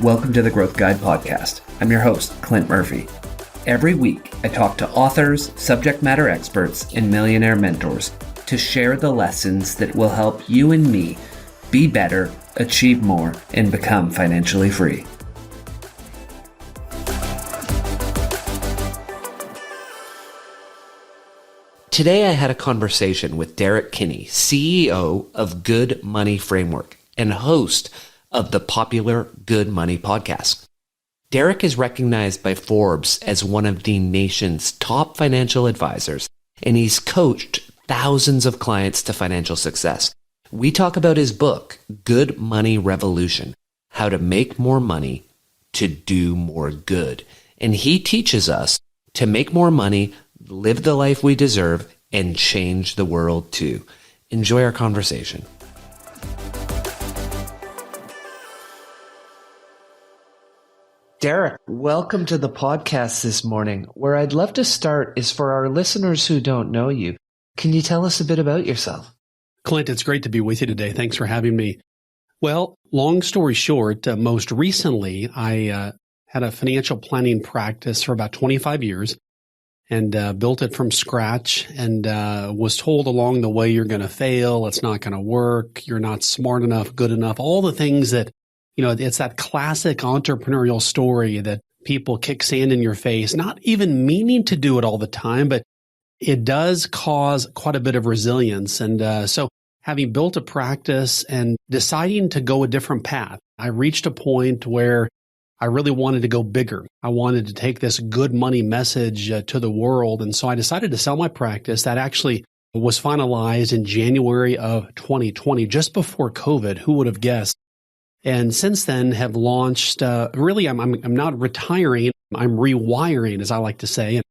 Welcome to the Growth Guide podcast. I'm your host, Clint Murphy. Every week, I talk to authors, subject matter experts, and millionaire mentors to share the lessons that will help you and me be better, achieve more, and become financially free. Today, I had a conversation with Derrick Kinney, CEO of Good Money Framework and host of the popular Good Money podcast. Derrick is recognized by Forbes as one of the nation's top financial advisors, and he's coached thousands of clients to financial success. We talk about his book, Good Money Revolution, how to make more money to do more good. And he teaches us to make more money, live the life we deserve, and change the world too. Enjoy our conversation. Derrick, welcome to the podcast this morning. Where I'd love to start is for our listeners who don't know you. Can you tell us a bit about yourself? Clint, it's great to be with you today. Thanks for having me. Well, long story short, most recently, I had a financial planning practice for about 25 years and built it from scratch and was told along the way, you're going to fail, it's not going to work, you're not smart enough, good enough, all the things that, it's that classic entrepreneurial story that people kick sand in your face, not even meaning to do it all the time, but it does cause quite a bit of resilience. And so having built a practice and deciding to go a different path, I reached a point where I really wanted to go bigger. I wanted to take this good money message to the world. And so I decided to sell my practice. That actually was finalized in January of 2020, just before COVID. Who would have guessed? And since then have launched, really, I'm not retiring. I'm rewiring, as I like to say, and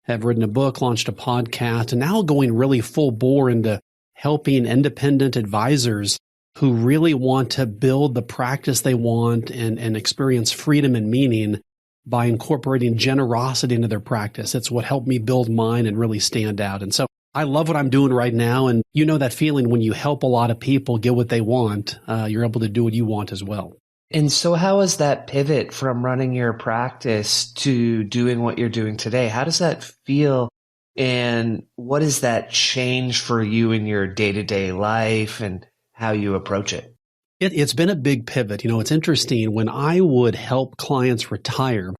have written a book, launched a podcast, and now going really full bore into helping independent advisors who really want to build the practice they want and experience freedom and meaning by incorporating generosity into their practice. It's what helped me build mine and really stand out. And so I love what I'm doing right now. And you know that feeling when you help a lot of people get what they want, you're able to do what you want as well. And so how is that pivot from running your practice to doing what you're doing today? How does that feel? And what does that change for you in your day-to-day life and how you approach it? It's been a big pivot. It's interesting. When I would help clients retire,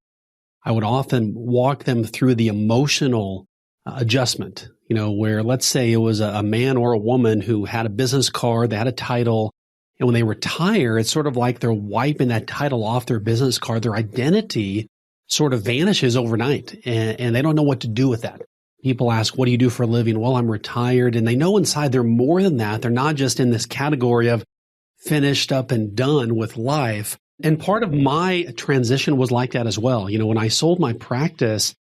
I would often walk them through the emotional adjustment, where let's say it was a man or a woman who had a business card, they had a title, and when they retire, it's sort of like they're wiping that title off their business card. Their identity sort of vanishes overnight, and they don't know what to do with that. People ask, what do you do for a living? Well, I'm retired. And they know inside they're more than that. They're not just in this category of finished up and done with life. And part of my transition was like that as well. When I sold my practice,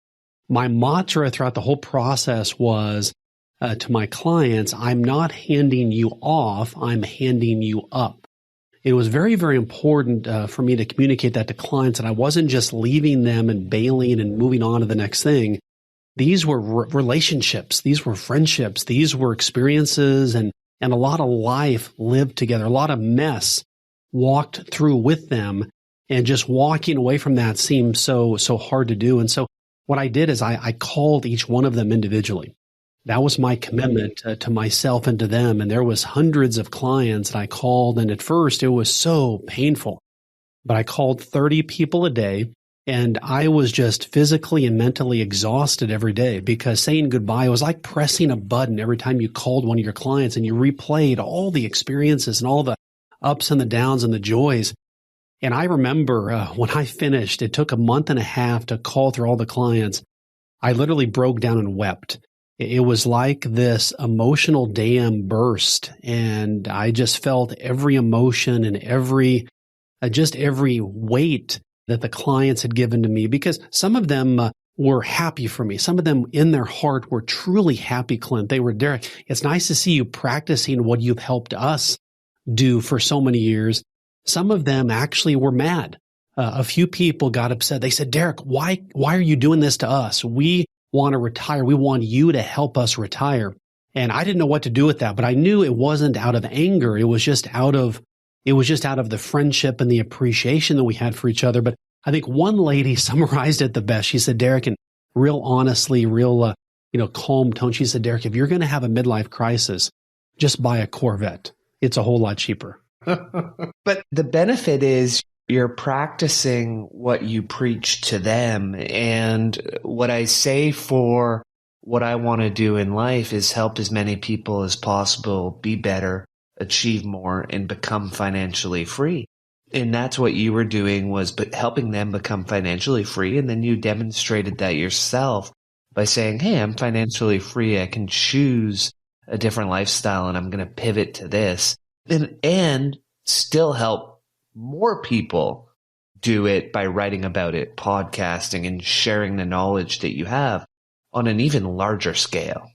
my mantra throughout the whole process was to my clients, I'm not handing you off, I'm handing you up. It was very, very important for me to communicate that to clients, that I wasn't just leaving them and bailing and moving on to the next thing. These were relationships, these were friendships, these were experiences and a lot of life lived together, a lot of mess walked through with them. And just walking away from that seemed so hard to do. And so what I did is I called each one of them individually. That was my commitment to myself and to them. And there was hundreds of clients that I called. And at first it was so painful, but I called 30 people a day. And I was just physically and mentally exhausted every day because saying goodbye was like pressing a button every time you called one of your clients and you replayed all the experiences and all the ups and the downs and the joys. And I remember when I finished, it took a month and a half to call through all the clients. I literally broke down and wept. It was like this emotional dam burst, and I just felt every emotion and every weight that the clients had given to me, because some of them were happy for me. Some of them in their heart were truly happy, Clint. They were, Derrick, it's nice to see you practicing what you've helped us do for so many years. Some of them actually were mad. A few people got upset. They said, Derrick, why are you doing this to us? We want to retire. We want you to help us retire. And I didn't know what to do with that, but I knew it wasn't out of anger. It was just out of It was just out of the friendship and the appreciation that we had for each other. But I think one lady summarized it the best. She said, Derrick, and real honestly, real, calm tone. She said, Derrick, if you're going to have a midlife crisis, just buy a Corvette. It's a whole lot cheaper. But the benefit is you're practicing what you preach to them. And what I say for what I want to do in life is help as many people as possible be better, achieve more, and become financially free. And that's what you were doing, was helping them become financially free. And then you demonstrated that yourself by saying, hey, I'm financially free. I can choose a different lifestyle and I'm going to pivot to this and still help more people do it by writing about it, podcasting, and sharing the knowledge that you have on an even larger scale.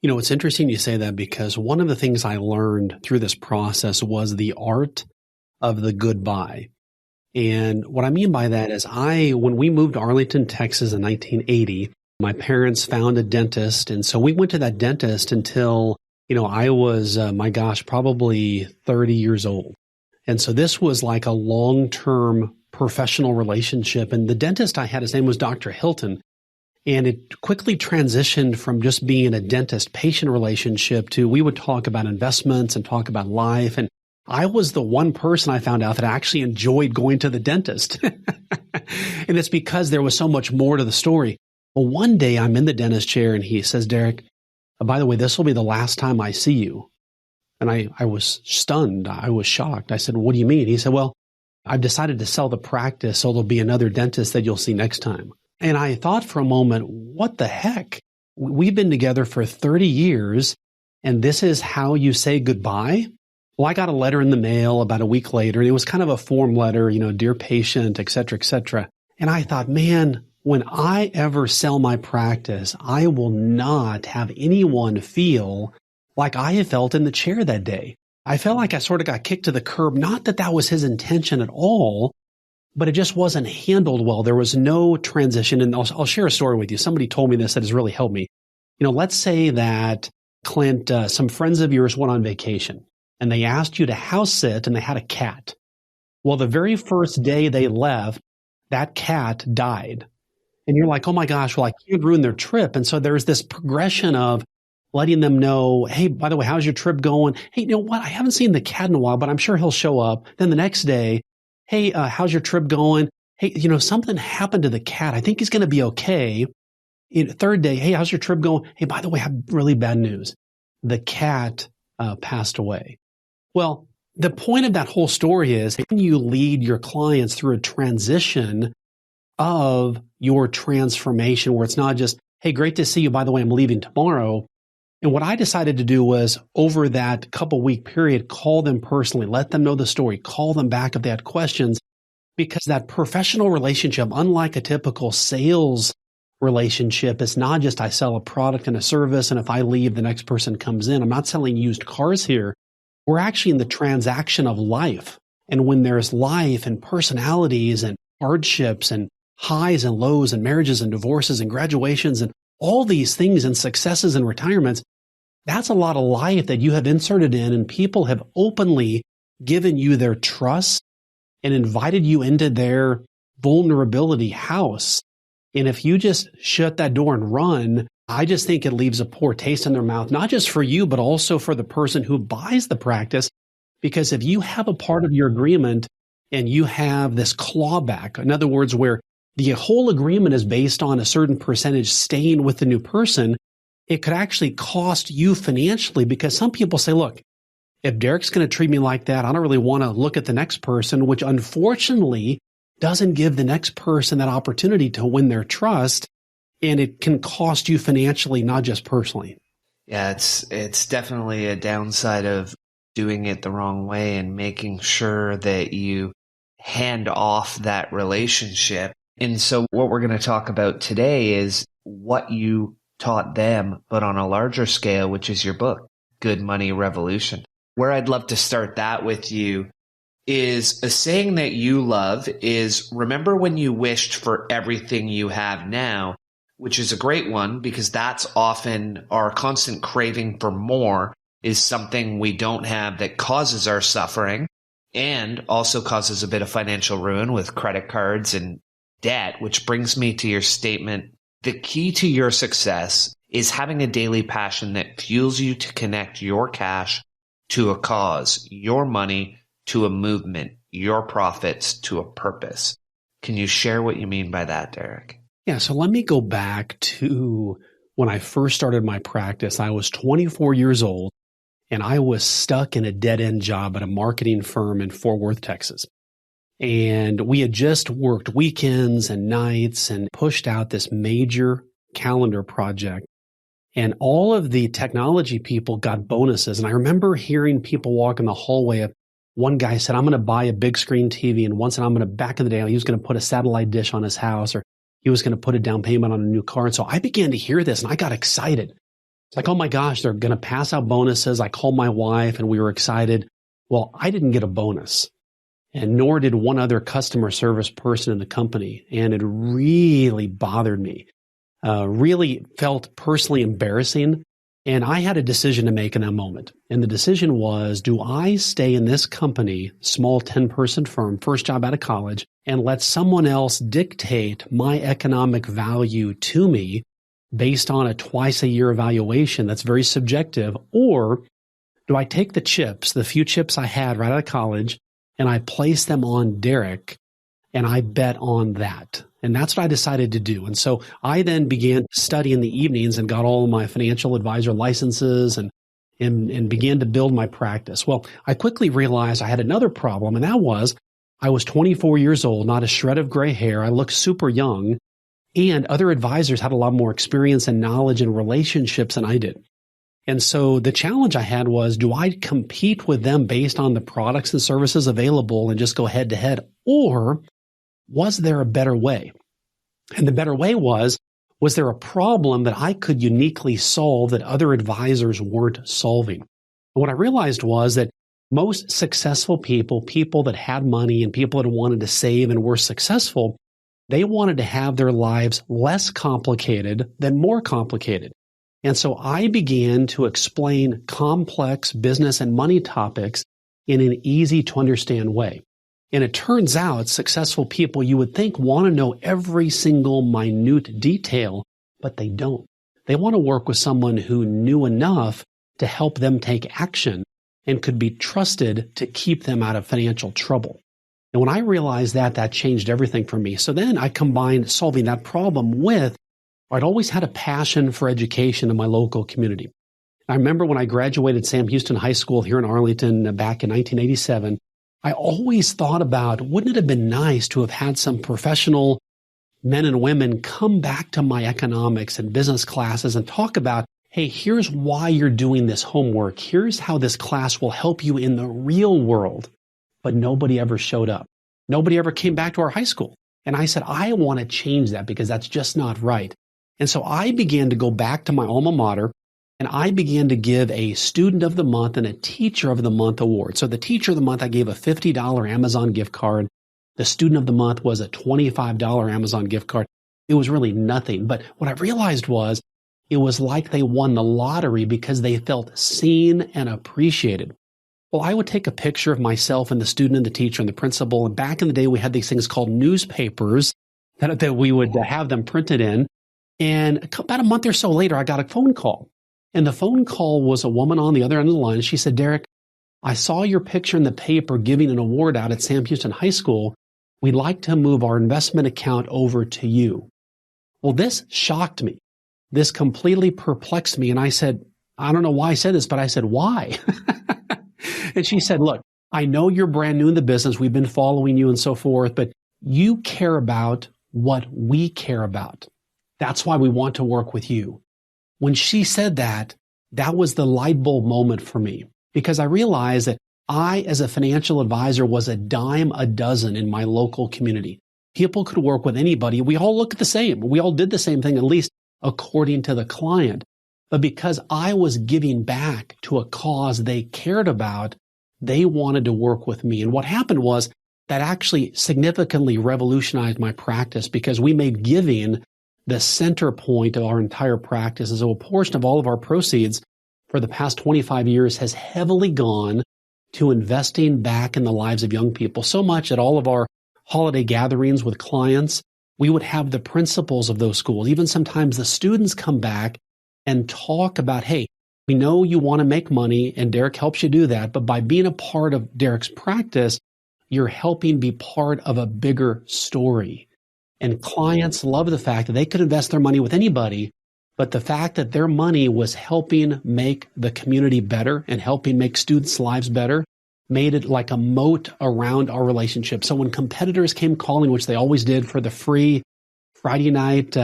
It's interesting you say that, because one of the things I learned through this process was the art of the goodbye. And what I mean by that is when we moved to Arlington, Texas in 1980, my parents found a dentist. And so we went to that dentist until, I was, probably 30 years old. And so this was like a long-term professional relationship. And the dentist I had, his name was Dr. Hilton. And it quickly transitioned from just being a dentist-patient relationship to, we would talk about investments and talk about life. And I was the one person I found out that actually enjoyed going to the dentist. And it's because there was so much more to the story. Well, one day I'm in the dentist chair and he says, Derrick, by the way, this will be the last time I see you. And I was stunned. I was shocked. I said, what do you mean? He said, well, I've decided to sell the practice, so there'll be another dentist that you'll see next time. And I thought for a moment, what the heck? We've been together for 30 years, and this is how you say goodbye? Well, I got a letter in the mail about a week later, and it was kind of a form letter, dear patient, et cetera, et cetera. And I thought, man, when I ever sell my practice, I will not have anyone feel like I have felt in the chair that day. I felt like I sort of got kicked to the curb. Not that that was his intention at all, but it just wasn't handled well. There was no transition. And I'll share a story with you. Somebody told me this that has really helped me. Let's say that, Clint, some friends of yours went on vacation and they asked you to house sit and they had a cat. Well, the very first day they left, that cat died. And you're like, oh my gosh, well, I can't ruin their trip. And so there's this progression of letting them know, hey, by the way, how's your trip going? Hey, you know what? I haven't seen the cat in a while, but I'm sure he'll show up. Then the next day, hey, how's your trip going? Hey, something happened to the cat. I think he's going to be okay. Third day, hey, how's your trip going? Hey, by the way, I have really bad news. The cat passed away. Well, the point of that whole story is, when you lead your clients through a transition of your transformation, where it's not just, hey, great to see you. By the way, I'm leaving tomorrow. And what I decided to do was, over that couple week period, call them personally, let them know the story, call them back if they had questions, because that professional relationship, unlike a typical sales relationship, is not just I sell a product and a service, and if I leave, the next person comes in. I'm not selling used cars here. We're actually in the transaction of life. And when there's life and personalities and hardships and highs and lows and marriages and divorces and graduations and all these things and successes and retirements, that's a lot of life that you have inserted in, and people have openly given you their trust and invited you into their vulnerability house. And if you just shut that door and run, I just think it leaves a poor taste in their mouth, not just for you, but also for the person who buys the practice. Because if you have a part of your agreement and you have this clawback, in other words, where the whole agreement is based on a certain percentage staying with the new person, it could actually cost you financially, because some people say, look, if Derrick's going to treat me like that, I don't really want to look at the next person, which unfortunately doesn't give the next person that opportunity to win their trust. And it can cost you financially, not just personally. Yeah, it's definitely a downside of doing it the wrong way and making sure that you hand off that relationship. And so what we're going to talk about today is what you taught them, but on a larger scale, which is your book, Good Money Revolution. Where I'd love to start that with you is a saying that you love is, remember when you wished for everything you have now, which is a great one, because that's often our constant craving for more is something we don't have that causes our suffering. and also causes a bit of financial ruin with credit cards and debt, which brings me to your statement. The key to your success is having a daily passion that fuels you to connect your cash to a cause, your money to a movement, your profits to a purpose. Can you share what you mean by that, Derrick? Yeah, so let me go back to when I first started my practice. I was 24 years old and I was stuck in a dead-end job at a marketing firm in Fort Worth, Texas. And we had just worked weekends and nights and pushed out this major calendar project. And all of the technology people got bonuses. And I remember hearing people walk in the hallway. One guy said, I'm going to buy a big screen TV. And once back in the day, he was going to put a satellite dish on his house, or he was going to put a down payment on a new car. And so I began to hear this and I got excited. It's like, oh my gosh, they're going to pass out bonuses. I called my wife and we were excited. Well, I didn't get a bonus, and nor did one other customer service person in the company. And it really bothered me, really felt personally embarrassing. And I had a decision to make in that moment. And the decision was, do I stay in this company, small 10-person firm, first job out of college, and let someone else dictate my economic value to me based on a twice-a-year evaluation that's very subjective? Or do I take the chips, the few chips I had right out of college, and I place them on Derrick, and I bet on that? And that's what I decided to do. And so I then began to study in the evenings and got all of my financial advisor licenses and began to build my practice. Well, I quickly realized I had another problem, and that was I was 24 years old, not a shred of gray hair. I looked super young, and other advisors had a lot more experience and knowledge and relationships than I did. And so the challenge I had was, do I compete with them based on the products and services available and just go head to head? Or was there a better way? And the better way was there a problem that I could uniquely solve that other advisors weren't solving? And what I realized was that most successful people that had money and people that wanted to save and were successful, they wanted to have their lives less complicated than more complicated. And so I began to explain complex business and money topics in an easy to understand way. And it turns out successful people, you would think, want to know every single minute detail, but they don't. They want to work with someone who knew enough to help them take action and could be trusted to keep them out of financial trouble. And when I realized that, that changed everything for me. So then I combined solving that problem with, I'd always had a passion for education in my local community. I remember when I graduated Sam Houston High School here in Arlington back in 1987, I always thought about, wouldn't it have been nice to have had some professional men and women come back to my economics and business classes and talk about, hey, here's why you're doing this homework. Here's how this class will help you in the real world. But nobody ever showed up. Nobody ever came back to our high school. And I said, I want to change that because that's just not right. And so I began to go back to my alma mater, and I began to give a Student of the Month and a Teacher of the Month award. So the Teacher of the Month, I gave a $50 Amazon gift card. The Student of the Month was a $25 Amazon gift card. It was really nothing. But what I realized was it was like they won the lottery because they felt seen and appreciated. Well, I would take a picture of myself and the student and the teacher and the principal. And back in the day, we had these things called newspapers that we would have them printed in. And about a month or so later, I got a phone call. And the phone call was a woman on the other end of the line. She said, Derrick, I saw your picture in the paper giving an award out at Sam Houston High School. We'd like to move our investment account over to you. Well, this shocked me. This completely perplexed me. And I said, I don't know why I said this, but I said, why? And she said, look, I know you're brand new in the business. We've been following you and so forth, but you care about what we care about. That's why we want to work with you. When she said that, that was the light bulb moment for me, because I realized that I, as a financial advisor, was a dime a dozen in my local community. People could work with anybody. We all looked the same. We all did the same thing, at least according to the client. But because I was giving back to a cause they cared about, they wanted to work with me. And what happened was that actually significantly revolutionized my practice, because we made giving the center point of our entire practice. And so a portion of all of our proceeds for the past 25 years has heavily gone to investing back in the lives of young people. So much at all of our holiday gatherings with clients, we would have the principals of those schools. Even sometimes the students come back and talk about, hey, we know you want to make money and Derrick helps you do that, but by being a part of Derrick's practice, you're helping be part of a bigger story. And clients love the fact that they could invest their money with anybody, but the fact that their money was helping make the community better and helping make students' lives better made it like a moat around our relationship. So when competitors came calling, which they always did for the free Friday night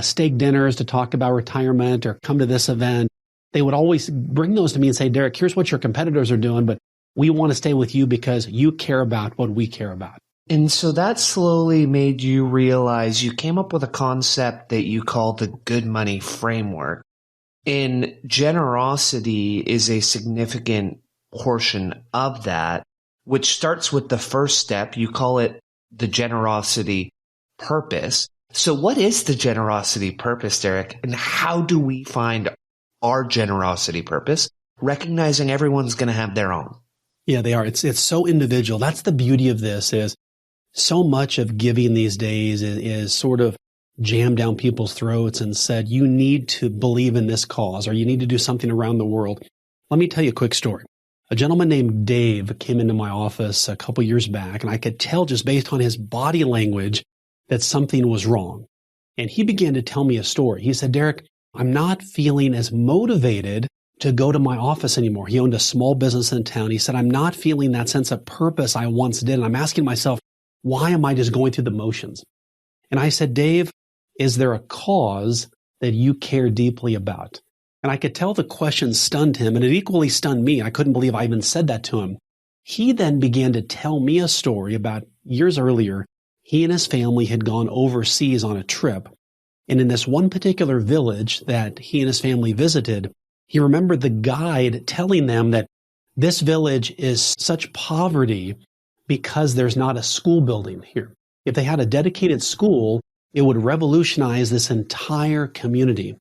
steak dinners to talk about retirement or come to this event, they would always bring those to me and say, Derrick, here's what your competitors are doing, but we want to stay with you because you care about what we care about. And so that slowly made you realize you came up with a concept that you call the good money framework. And generosity is a significant portion of that, which starts with the first step. You call it the generosity purpose. So what is the generosity purpose, Derrick? And how do we find our generosity purpose, recognizing everyone's going to have their own? Yeah, they are. It's so individual. That's the beauty of this is so much of giving these days is sort of jammed down people's throats and said, you need to believe in this cause or you need to do something around the world. Let me tell you a quick story. A gentleman named Dave came into my office a couple years back, and I could tell just based on his body language that something was wrong. And he began to tell me a story. He said, Derrick, I'm not feeling as motivated to go to my office anymore. He owned a small business in town. He said, I'm not feeling that sense of purpose I once did. And I'm asking myself, why am I just going through the motions? And I said, Dave, is there a cause that you care deeply about? And I could tell the question stunned him, and it equally stunned me. I couldn't believe I even said that to him. He then began to tell me a story about years earlier. He and his family had gone overseas on a trip. And in this one particular village that he and his family visited, he remembered the guide telling them that this village is such poverty because there's not a school building here. If they had a dedicated school, it would revolutionize this entire community.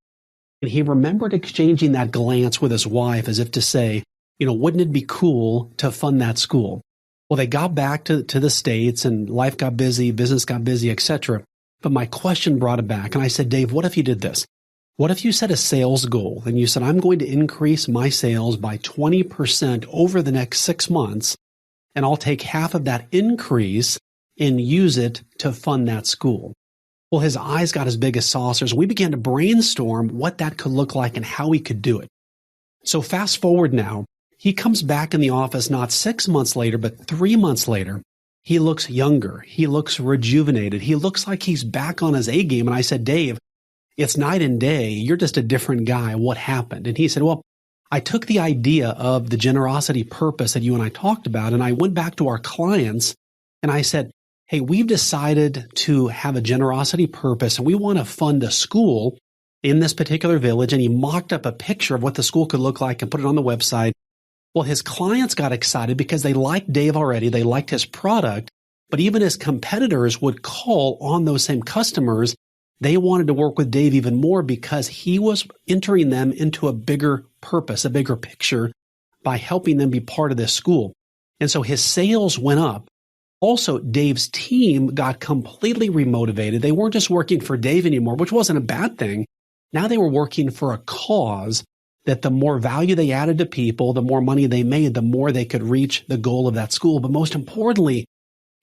And he remembered exchanging that glance with his wife as if to say, wouldn't it be cool to fund that school? Well, they got back to the States and life got busy, business got busy, etc. But my question brought it back. And I said, Dave, what if you did this? What if you set a sales goal and you said, I'm going to increase my sales by 20% over the next 6 months, and I'll take half of that increase and use it to fund that school? Well, his eyes got as big as saucers. We began to brainstorm what that could look like and how we could do it. So fast forward now, he comes back in the office not 6 months later, but 3 months later. He looks younger. He looks rejuvenated. He looks like he's back on his A game. And I said, Dave, it's night and day. You're just a different guy. What happened? And he said, well, I took the idea of the generosity purpose that you and I talked about, and I went back to our clients and I said, hey, we've decided to have a generosity purpose and we want to fund a school in this particular village. And he mocked up a picture of what the school could look like and put it on the website. Well, his clients got excited because they liked Dave already. They liked his product, but even his competitors would call on those same customers. They wanted to work with Dave even more because he was entering them into a bigger purpose, a bigger picture by helping them be part of this school. And so his sales went up. Also, Dave's team got completely remotivated. They weren't just working for Dave anymore, which wasn't a bad thing. Now they were working for a cause that the more value they added to people, the more money they made, the more they could reach the goal of that school. But most importantly,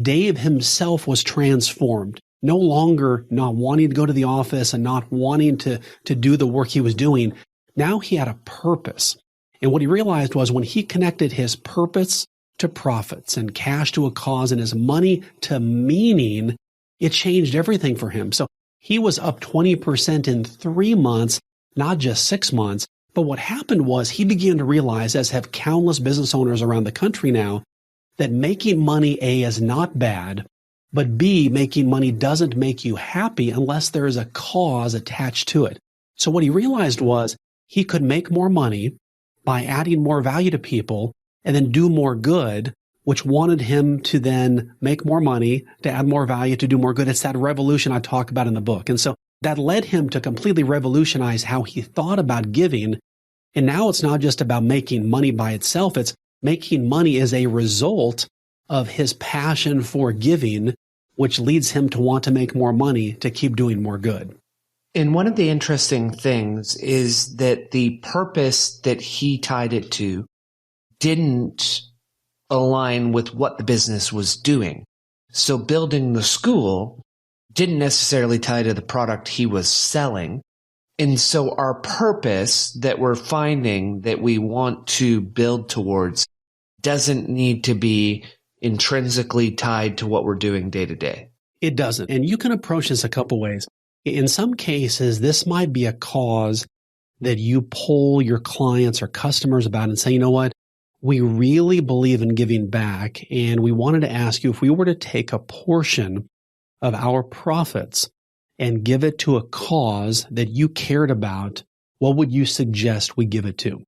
Dave himself was transformed. No longer not wanting to go to the office and not wanting to do the work he was doing. Now he had a purpose. And what he realized was when he connected his purpose to profits and cash to a cause and his money to meaning, it changed everything for him. So he was up 20% in 3 months, not just 6 months. But what happened was he began to realize, as have countless business owners around the country now, that making money, A, is not bad, but B, making money doesn't make you happy unless there is a cause attached to it. So what he realized was he could make more money by adding more value to people and then do more good, which wanted him to then make more money, to add more value, to do more good. It's that revolution I talk about in the book. And so that led him to completely revolutionize how he thought about giving. And now it's not just about making money by itself. It's Making money is a result of his passion for giving, which leads him to want to make more money to keep doing more good. And one of the interesting things is that the purpose that he tied it to didn't align with what the business was doing. So building the school didn't necessarily tie to the product he was selling. And so our purpose that we're finding that we want to build towards doesn't need to be intrinsically tied to what we're doing day to day. It doesn't. And you can approach this a couple ways. In some cases, this might be a cause that you poll your clients or customers about and say, you know what? We really believe in giving back, and we wanted to ask you if we were to take a portion of our profits and give it to a cause that you cared about, what would you suggest we give it to?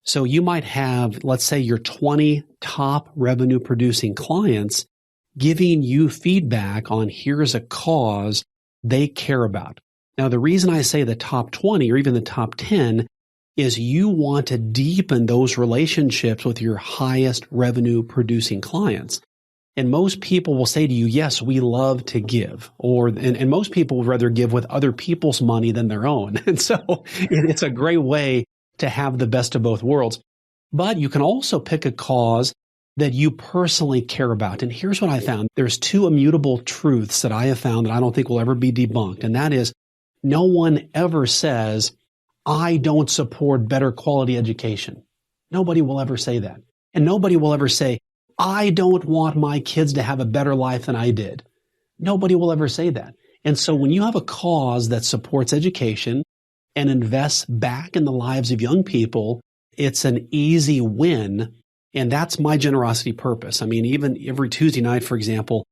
So you might have, let's say, your 20 top revenue producing clients giving you feedback on here's a cause they care about. Now, the reason I say the top 20 or even the top 10 is you want to deepen those relationships with your highest revenue producing clients. And most people will say to you, yes, we love to give, and most people would rather give with other people's money than their own. And so it's a great way to have the best of both worlds. But you can also pick a cause that you personally care about. And here's what I found. There's two immutable truths that I have found that I don't think will ever be debunked. And that is, no one ever says, I don't support better quality education. Nobody will ever say that. And nobody will ever say, I don't want my kids to have a better life than I did. Nobody will ever say that. And so when you have a cause that supports education and invests back in the lives of young people, it's an easy win. And that's my generosity purpose. I mean, even every Tuesday night, for example,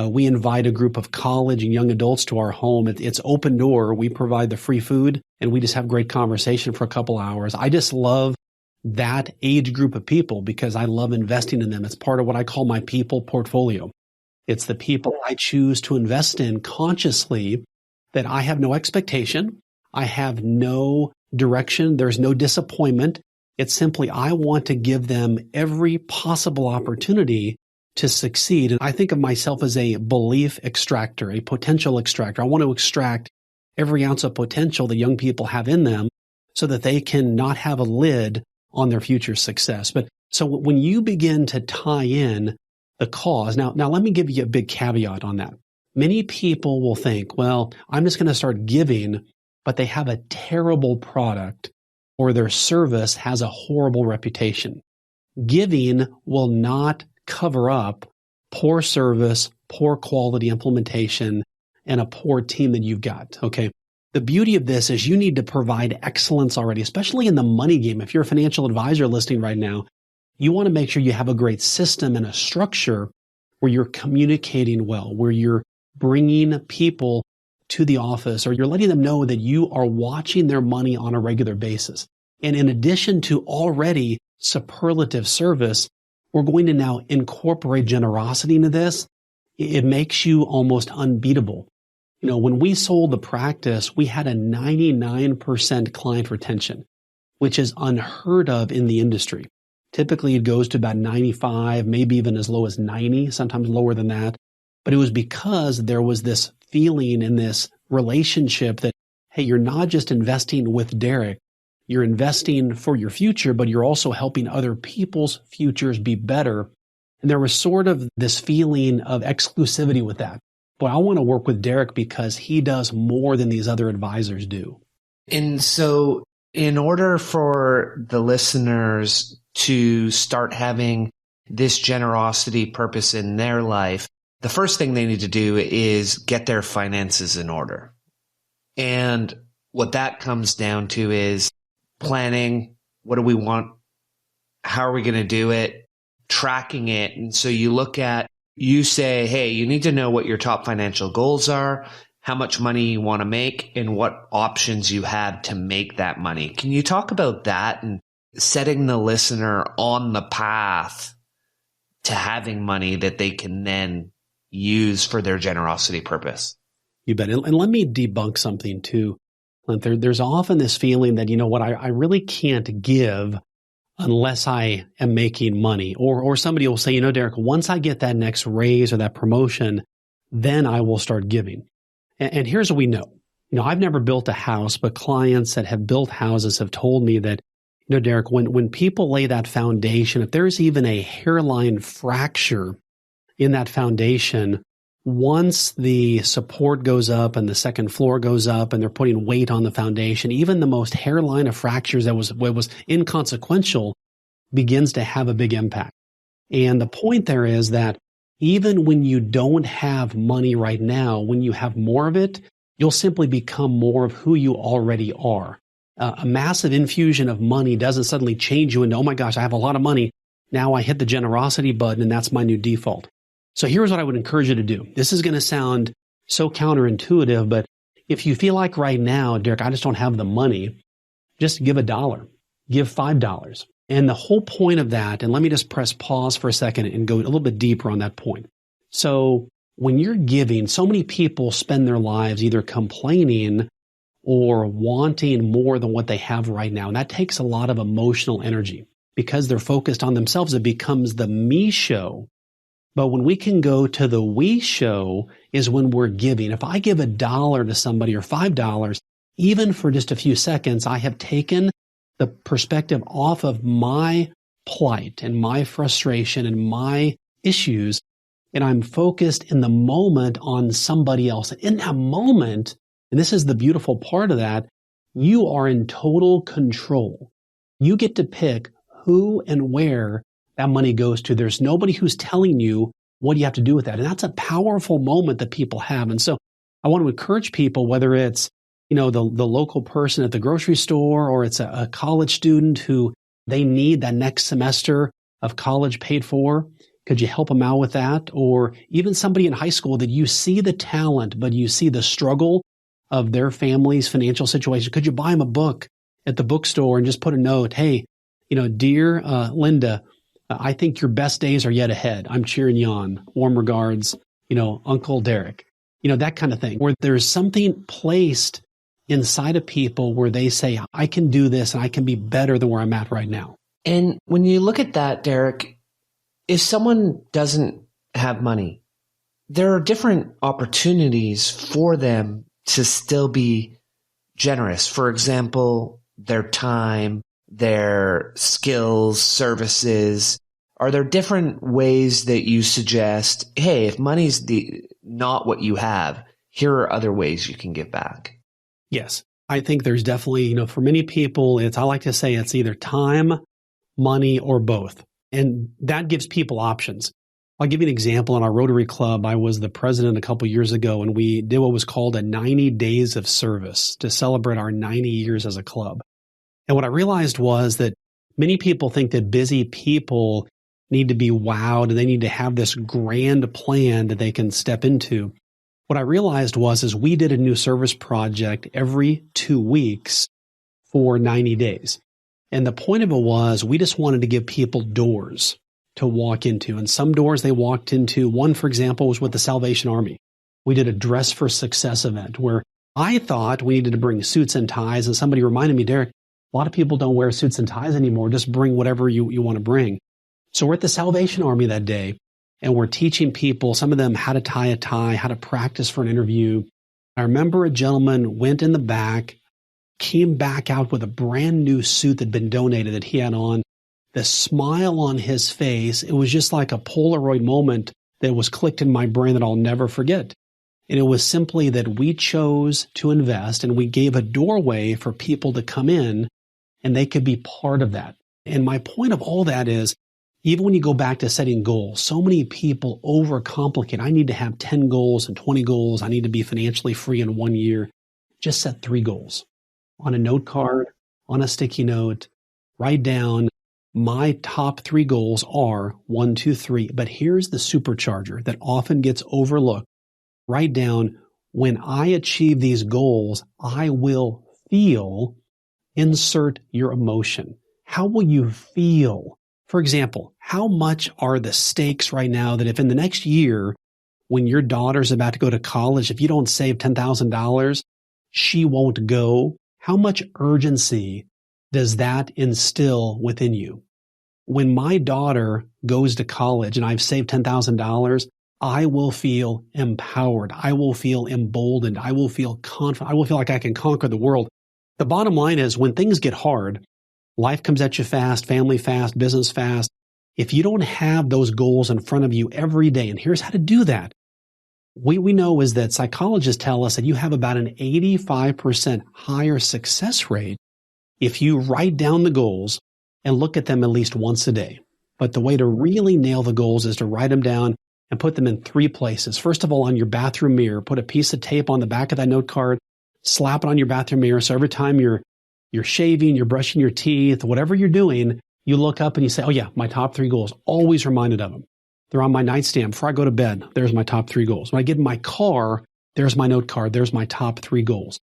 we invite a group of college and young adults to our home. It's open door. We provide the free food and we just have great conversation for a couple hours. I just love that age group of people because I love investing in them. It's part of what I call my people portfolio. It's the people I choose to invest in consciously that I have no expectation. I have no direction. There's no disappointment. It's simply, I want to give them every possible opportunity to succeed. And I think of myself as a belief extractor, a potential extractor. I want to extract every ounce of potential that young people have in them so that they can not have a lid on their future success. But so when you begin to tie in the cause, now let me give you a big caveat on that. Many people will think, well, I'm just going to start giving, but they have a terrible product or their service has a horrible reputation. Giving will not cover up poor service, poor quality implementation, and a poor team that you've got, okay? The beauty of this is you need to provide excellence already, especially in the money game. If you're a financial advisor listening right now, you want to make sure you have a great system and a structure where you're communicating well, where you're bringing people to the office or you're letting them know that you are watching their money on a regular basis. And in addition to already superlative service, we're going to now incorporate generosity into this. It makes you almost unbeatable. You know, when we sold the practice, we had a 99% client retention, which is unheard of in the industry. Typically, it goes to about 95, maybe even as low as 90, sometimes lower than that. But it was because there was this feeling in this relationship that, hey, you're not just investing with Derrick, you're investing for your future, but you're also helping other people's futures be better. And there was sort of this feeling of exclusivity with that. Boy, I want to work with Derrick because he does more than these other advisors do. And so in order for the listeners to start having this generosity purpose in their life, the first thing they need to do is get their finances in order. And what that comes down to is planning. What do we want? How are we going to do it? Tracking it. And so you say, hey, you need to know what your top financial goals are, how much money you want to make, and what options you have to make that money. Can you talk about that and setting the listener on the path to having money that they can then use for their generosity purpose? You bet. And let me debunk something too. There's often this feeling that, you know what, I really can't give unless I am making money. Or somebody will say, Derrick, once I get that next raise or that promotion, then I will start giving. And here's what we know. I've never built a house, but clients that have built houses have told me that, Derrick, when people lay that foundation, if there's even a hairline fracture in that foundation, once the support goes up and the second floor goes up and they're putting weight on the foundation, even the most hairline of fractures that was inconsequential begins to have a big impact. And the point there is that even when you don't have money right now, when you have more of it, you'll simply become more of who you already are. A massive infusion of money doesn't suddenly change you into, oh my gosh, I have a lot of money. Now I hit the generosity button and that's my new default. So here's what I would encourage you to do. This is going to sound so counterintuitive, but if you feel like right now, Derrick, I just don't have the money, just give $1, give $5. And the whole point of that, and let me just press pause for a second and go a little bit deeper on that point. So when you're giving, so many people spend their lives either complaining or wanting more than what they have right now. And that takes a lot of emotional energy because they're focused on themselves. It becomes the me show. But when we can go to the we show is when we're giving. If I give $1 to somebody or $5, even for just a few seconds, I have taken the perspective off of my plight and my frustration and my issues, and I'm focused in the moment on somebody else. In that moment, and this is the beautiful part of that, you are in total control. You get to pick who and where that money goes to. There's nobody who's telling you what you have to do with that. And that's a powerful moment that people have. And so I want to encourage people, whether it's, the local person at the grocery store, or it's a college student who they need that next semester of college paid for. Could you help them out with that? Or even somebody in high school that you see the talent, but you see the struggle of their family's financial situation. Could you buy them a book at the bookstore and just put a note, hey, dear Linda, I think your best days are yet ahead. I'm cheering you on. Warm regards, Uncle Derrick. That kind of thing, where there's something placed inside of people where they say, I can do this and I can be better than where I'm at right now. And when you look at that, Derrick, if someone doesn't have money, there are different opportunities for them to still be generous. For example, their time, their skills, services. Are there different ways that you suggest, hey, if money's not what you have, here are other ways you can give back? Yes, I think there's definitely, for many people, I like to say it's either time, money, or both. And that gives people options. I'll give you an example. In our Rotary Club, I was the president a couple years ago, and we did what was called a 90 days of service to celebrate our 90 years as a club. And what I realized was that many people think that busy people need to be wowed and they need to have this grand plan that they can step into. What I realized is we did a new service project every 2 weeks for 90 days. And the point of it was we just wanted to give people doors to walk into. And some doors they walked into, one, for example, was with the Salvation Army. We did a Dress for Success event where I thought we needed to bring suits and ties. And somebody reminded me, Derrick, a lot of people don't wear suits and ties anymore. Just bring whatever you want to bring. So we're at the Salvation Army that day, and we're teaching people, some of them, how to tie a tie, how to practice for an interview. I remember a gentleman went in the back, came back out with a brand new suit that had been donated that he had on. The smile on his face, it was just like a Polaroid moment that was clicked in my brain that I'll never forget. And it was simply that we chose to invest and we gave a doorway for people to come in and they could be part of that. And my point of all that is, even when you go back to setting goals, so many people overcomplicate. I need to have 10 goals and 20 goals. I need to be financially free in 1 year. Just set 3 goals on a note card, on a sticky note. Write down, my top 3 goals are 1, 2, 3. But here's the supercharger that often gets overlooked. Write down, when I achieve these goals, I will feel, insert your emotion. How will you feel? For example, how much are the stakes right now that if in the next year, when your daughter's about to go to college, if you don't save $10,000, she won't go? How much urgency does that instill within you? when my daughter goes to college and I've saved $10,000, I will feel empowered. I will feel emboldened. I will feel confident. I will feel like I can conquer the world. The bottom line is when things get hard, life comes at you fast, family fast, business fast. If you don't have those goals in front of you every day, and here's how to do that. We know is that psychologists tell us that you have about an 85% higher success rate if you write down the goals and look at them at least once a day. But the way to really nail the goals is to write them down and put them in 3 places. First of all, on your bathroom mirror, put a piece of tape on the back of that note card, slap it on your bathroom mirror. So every time you're shaving, you're brushing your teeth, whatever you're doing, you look up and you say, oh yeah, my top 3 goals, always reminded of them. They're on my nightstand. Before I go to bed, there's my top 3 goals. When I get in my car, there's my note card. There's my top 3 goals.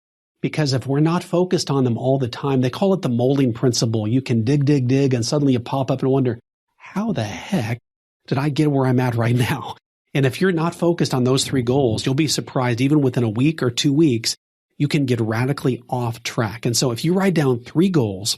Because if we're not focused on them all the time, they call it the molding principle. You can dig, and suddenly you pop up and wonder, how the heck did I get where I'm at right now? And if you're not focused on those 3 goals, you'll be surprised even within a week or 2 weeks, you can get radically off track. And so if you write down 3 goals,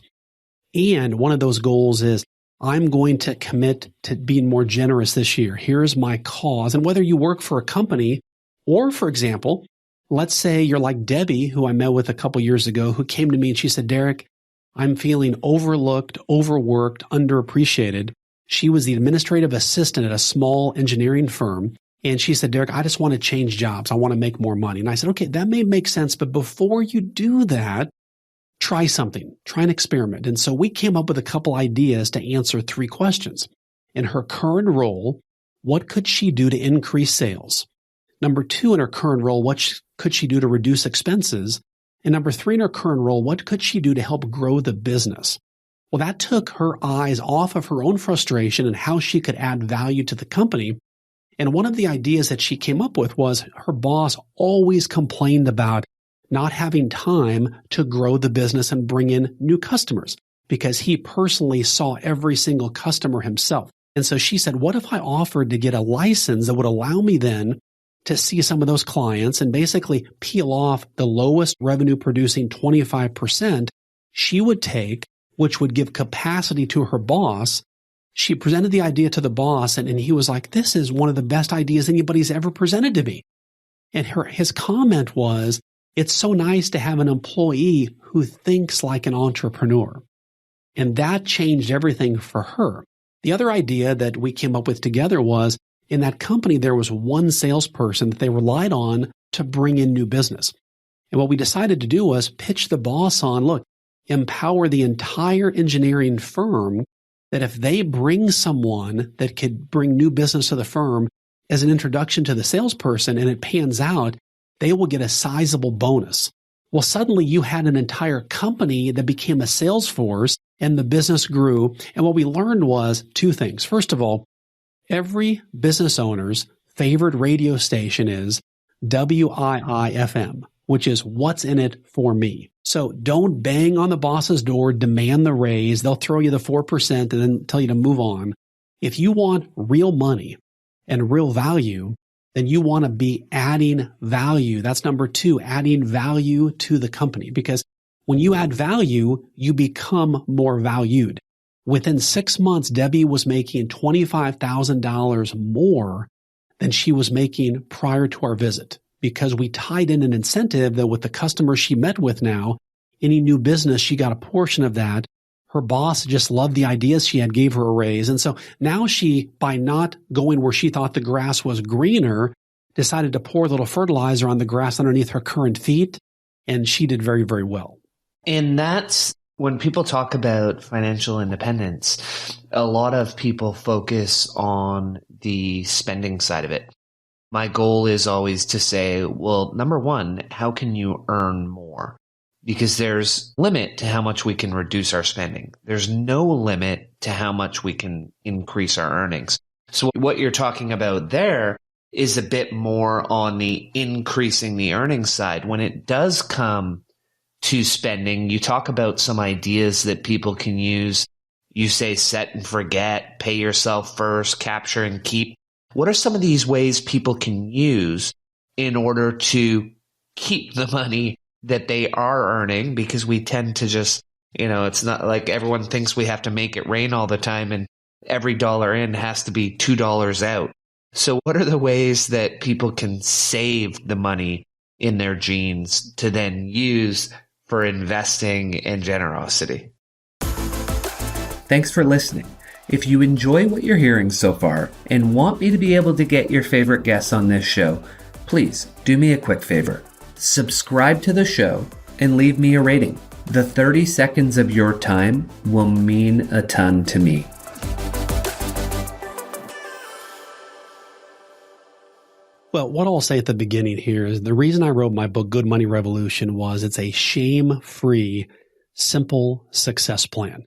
and one of those goals is, I'm going to commit to being more generous this year. Here's my cause. And whether you work for a company or, for example, let's say you're like Debbie, who I met with a couple years ago, who came to me and she said, Derrick, I'm feeling overlooked, overworked, underappreciated. She was the administrative assistant at a small engineering firm. And she said, Derrick, I just want to change jobs. I want to make more money. And I said, okay, that may make sense. But before you do that, try something, try an experiment. And so we came up with a couple ideas to answer 3 questions. In her current role, what could she do to increase sales? Number 2, in her current role, what could she do to reduce expenses? And number 3, in her current role, what could she do to help grow the business? Well, that took her eyes off of her own frustration and how she could add value to the company. And one of the ideas that she came up with was her boss always complained about not having time to grow the business and bring in new customers because he personally saw every single customer himself. And so she said, what if I offered to get a license that would allow me then to see some of those clients and basically peel off the lowest revenue producing 25% she would take, which would give capacity to her boss. She presented the idea to the boss and he was like, this is one of the best ideas anybody's ever presented to me. And his comment was, it's so nice to have an employee who thinks like an entrepreneur. And that changed everything for her. The other idea that we came up with together was in that company, there was one salesperson that they relied on to bring in new business. And what we decided to do was pitch the boss on, look, empower the entire engineering firm that if they bring someone that could bring new business to the firm as an introduction to the salesperson and it pans out, they will get a sizable bonus. Well, suddenly you had an entire company that became a sales force and the business grew. And what we learned was 2 things. First of all, every business owner's favorite radio station is WIIFM, which is what's in it for me. So don't bang on the boss's door, demand the raise. They'll throw you the 4% and then tell you to move on. If you want real money and real value, then you want to be adding value. That's number 2, adding value to the company. Because when you add value, you become more valued. Within 6 months, Debbie was making $25,000 more than she was making prior to our visit. Because we tied in an incentive that with the customers she met with now, any new business, she got a portion of that. Her boss just loved the ideas she had, gave her a raise. And so now she, by not going where she thought the grass was greener, decided to pour a little fertilizer on the grass underneath her current feet. And she did very, very well. And that's when people talk about financial independence, a lot of people focus on the spending side of it. My goal is always to say, well, number 1, how can you earn more? Because there's limit to how much we can reduce our spending. There's no limit to how much we can increase our earnings. So what you're talking about there is a bit more on the increasing the earnings side. When it does come to spending, you talk about some ideas that people can use. You say set and forget, pay yourself first, capture and keep. What are some of these ways people can use in order to keep the money that they are earning? Because we tend to just It's not like everyone thinks we have to make it rain all the time and every dollar in has to be $2 out. So what are the ways that people can save the money in their jeans to then use for investing and generosity? Thanks for listening. If you enjoy what you're hearing so far and want me to be able to get your favorite guests on this show, please do me a quick favor. Subscribe to the show and leave me a rating. The 30 seconds of your time will mean a ton to me. Well, what I'll say at the beginning here is the reason I wrote my book, Good Money Revolution, was it's a shame-free, simple success plan.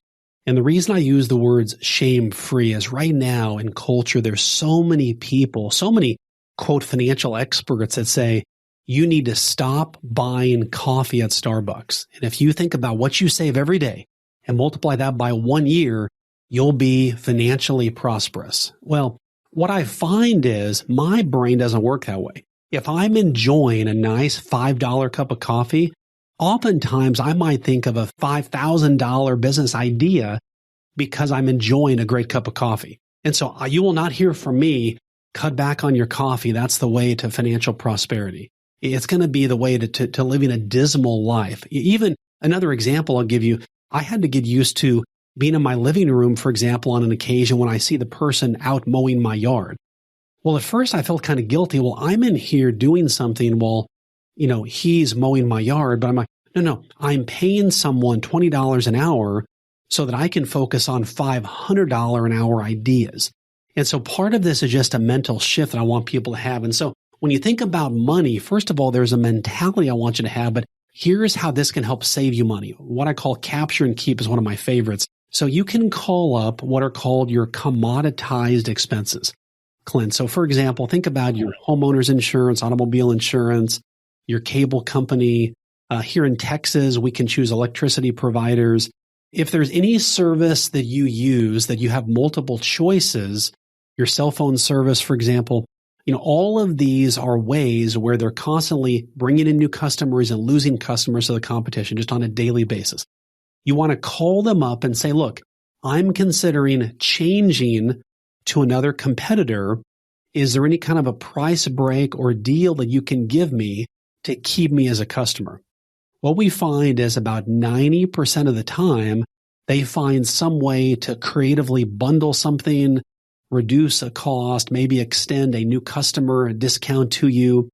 And the reason I use the words shame-free is right now in culture, there's so many people, so many, quote, financial experts that say, you need to stop buying coffee at Starbucks. And if you think about what you save every day and multiply that by 1 year, you'll be financially prosperous. Well, what I find is my brain doesn't work that way. If I'm enjoying a nice $5 cup of coffee, oftentimes I might think of a $5,000 business idea because I'm enjoying a great cup of coffee. And so you will not hear from me, cut back on your coffee. That's the way to financial prosperity. It's going to be the way to living a dismal life. Even another example I'll give you, I had to get used to being in my living room, for example, on an occasion when I see the person out mowing my yard. Well, at first I felt kind of guilty. Well, I'm in here doing something while, he's mowing my yard, but I'm like, no, I'm paying someone $20 an hour so that I can focus on $500 an hour ideas. And so part of this is just a mental shift that I want people to have. And so when you think about money, first of all, there's a mentality I want you to have, but here's how this can help save you money. What I call capture and keep is one of my favorites. So you can call up what are called your commoditized expenses, Clint. So for example, think about your homeowner's insurance, automobile insurance, your cable company. Here in Texas, we can choose electricity providers. If there's any service that you use that you have multiple choices, your cell phone service, for example, all of these are ways where they're constantly bringing in new customers and losing customers to the competition just on a daily basis. You want to call them up and say, look, I'm considering changing to another competitor. Is there any kind of a price break or deal that you can give me to keep me as a customer? What we find is about 90% of the time, they find some way to creatively bundle something, reduce a cost, maybe extend a new customer a discount to you.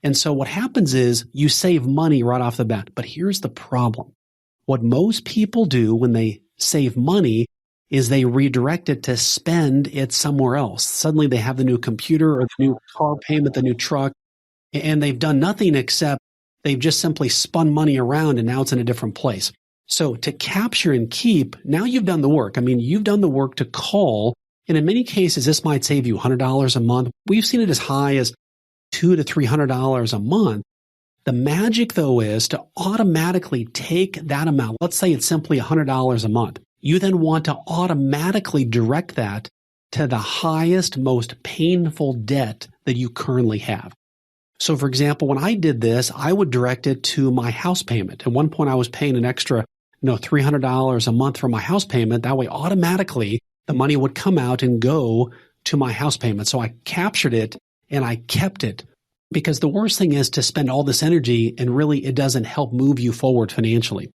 And so what happens is you save money right off the bat. But here's the problem. What most people do when they save money is they redirect it to spend it somewhere else. Suddenly they have the new computer or the new car payment, the new truck, and they've done nothing except they've just simply spun money around and now it's in a different place. So to capture and keep, now you've done the work. You've done the work to call. And in many cases, this might save you $100 a month. We've seen it as high as $200 to $300 a month. The magic, though, is to automatically take that amount. Let's say it's simply $100 a month. You then want to automatically direct that to the highest, most painful debt that you currently have. So, for example, when I did this, I would direct it to my house payment. At one point, I was paying an extra, $300 a month for my house payment. That way, automatically, the money would come out and go to my house payment. So I captured it and I kept it, because the worst thing is to spend all this energy and really it doesn't help move you forward financially.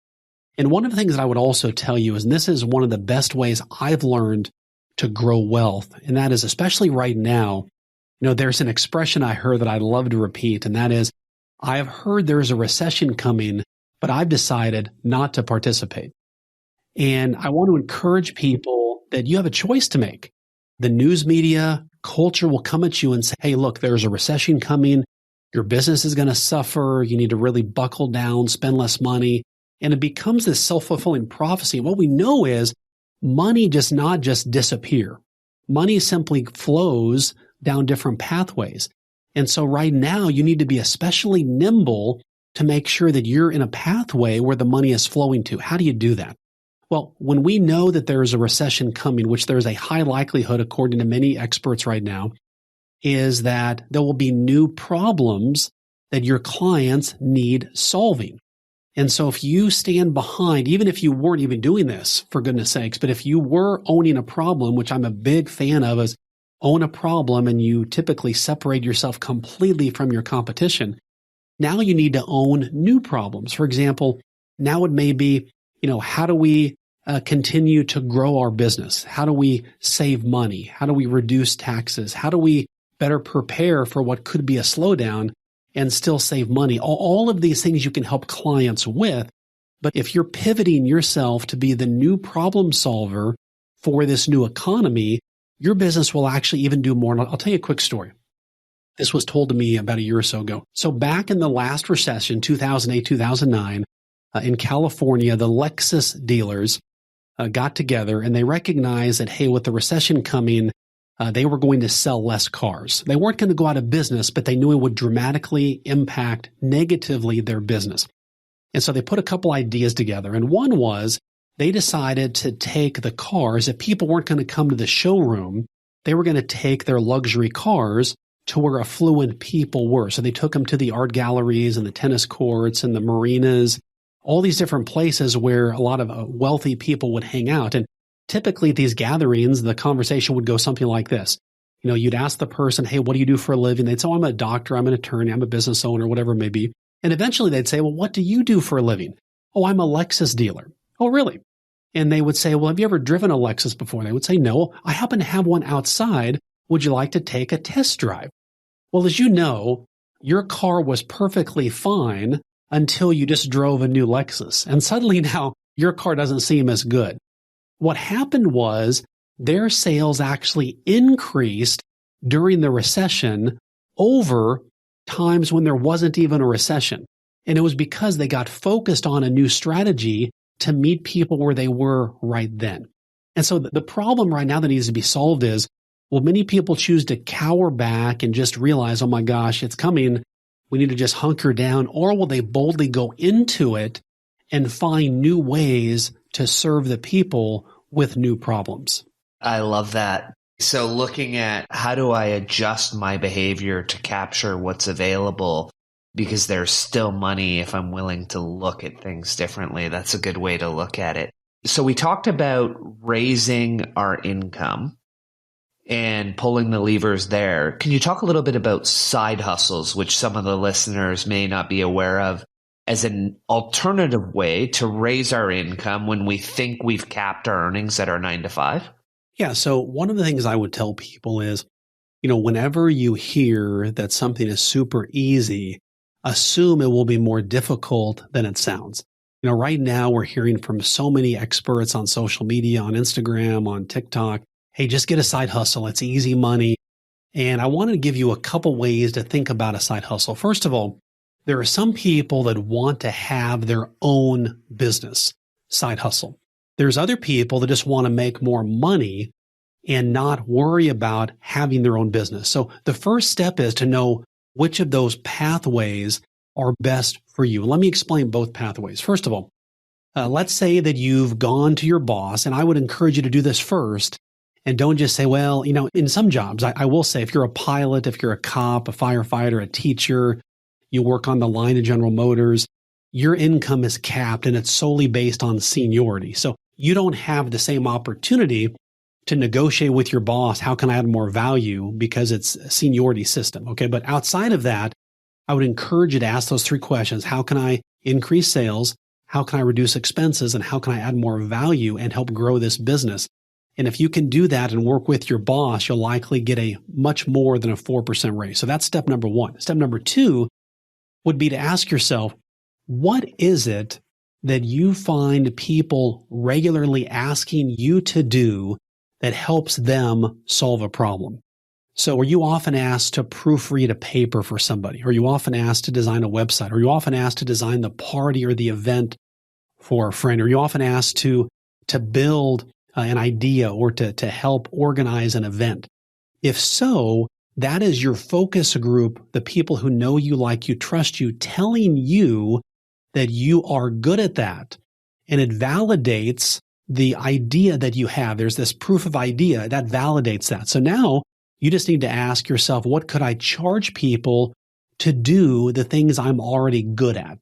And one of the things that I would also tell you is, and this is one of the best ways I've learned to grow wealth, and that is especially right now, there's an expression I heard that I love to repeat, and that is, I have heard there's a recession coming, but I've decided not to participate. And I want to encourage people that you have a choice to make. The news media, culture will come at you and say, hey, look, there's a recession coming. Your business is going to suffer. You need to really buckle down, spend less money. And it becomes this self-fulfilling prophecy. What we know is money does not just disappear. Money simply flows down different pathways. And so right now, you need to be especially nimble to make sure that you're in a pathway where the money is flowing to. How do you do that? Well, when we know that there is a recession coming, which there is a high likelihood, according to many experts right now, is that there will be new problems that your clients need solving. And so if you stand behind, even if you weren't even doing this, for goodness sakes, but if you were owning a problem, which I'm a big fan of, is own a problem and you typically separate yourself completely from your competition. Now you need to own new problems. For example, now it may be, how do we continue to grow our business? How do we save money? How do we reduce taxes? How do we better prepare for what could be a slowdown and still save money? All of these things you can help clients with. But if you're pivoting yourself to be the new problem solver for this new economy, your business will actually even do more. And I'll tell you a quick story. This was told to me about a year or so ago. So back in the last recession, 2008, 2009, in California, the Lexus dealers got together and they recognized that, hey, with the recession coming, they were going to sell less cars. They weren't going to go out of business, but they knew it would dramatically impact negatively their business. And so they put a couple ideas together. And one was they decided to take the cars, if people weren't going to come to the showroom, they were going to take their luxury cars to where affluent people were. So they took them to the art galleries and the tennis courts and the marinas, all these different places where a lot of wealthy people would hang out. And typically at these gatherings, the conversation would go something like this. You'd ask the person, hey, what do you do for a living? They'd say, oh, I'm a doctor, I'm an attorney, I'm a business owner, whatever it may be. And eventually they'd say, well, what do you do for a living? Oh, I'm a Lexus dealer. Oh, really? And they would say, well, have you ever driven a Lexus before? They would say, no, I happen to have one outside. Would you like to take a test drive? Well, as you know, your car was perfectly fine until you just drove a new Lexus. And suddenly now your car doesn't seem as good. What happened was their sales actually increased during the recession over times when there wasn't even a recession. And it was because they got focused on a new strategy to meet people where they were right then. And so the problem right now that needs to be solved is, well, many people choose to cower back and just realize, oh my gosh, it's coming. We need to just hunker down. Or will they boldly go into it and find new ways to serve the people with new problems? I love that. So looking at how do I adjust my behavior to capture what's available, because there's still money if I'm willing to look at things differently. That's a good way to look at it. So we talked about raising our income and pulling the levers there. Can you talk a little bit about side hustles, which some of the listeners may not be aware of, as an alternative way to raise our income when we think we've capped our earnings at our 9 to 5? Yeah. So one of the things I would tell people is, whenever you hear that something is super easy, assume it will be more difficult than it sounds. Right now we're hearing from so many experts on social media, on Instagram, on TikTok, hey, just get a side hustle. It's easy money. And I want to give you a couple ways to think about a side hustle. First of all, there are some people that want to have their own business side hustle. There's other people that just want to make more money and not worry about having their own business. So the first step is to know which of those pathways are best for you. Let me explain both pathways. First of all, let's say that you've gone to your boss, and I would encourage you to do this first. And don't just say, well, in some jobs, I will say if you're a pilot, if you're a cop, a firefighter, a teacher, you work on the line of General Motors, your income is capped and it's solely based on seniority. So you don't have the same opportunity to negotiate with your boss. How can I add more value? Because it's a seniority system. Okay. But outside of that, I would encourage you to ask those 3 questions. How can I increase sales? How can I reduce expenses? And how can I add more value and help grow this business? And if you can do that and work with your boss, you'll likely get a much more than a 4% raise. So that's step number 1. Step number 2 would be to ask yourself, what is it that you find people regularly asking you to do that helps them solve a problem? So are you often asked to proofread a paper for somebody? Are you often asked to design a website? Are you often asked to design the party or the event for a friend? Are you often asked to build an idea or to help organize an event? If so, that is your focus group, the people who know you, like you, trust you, telling you that you are good at that. And it validates the idea that you have. There's this proof of idea that validates that. So now you just need to ask yourself, what could I charge people to do the things I'm already good at?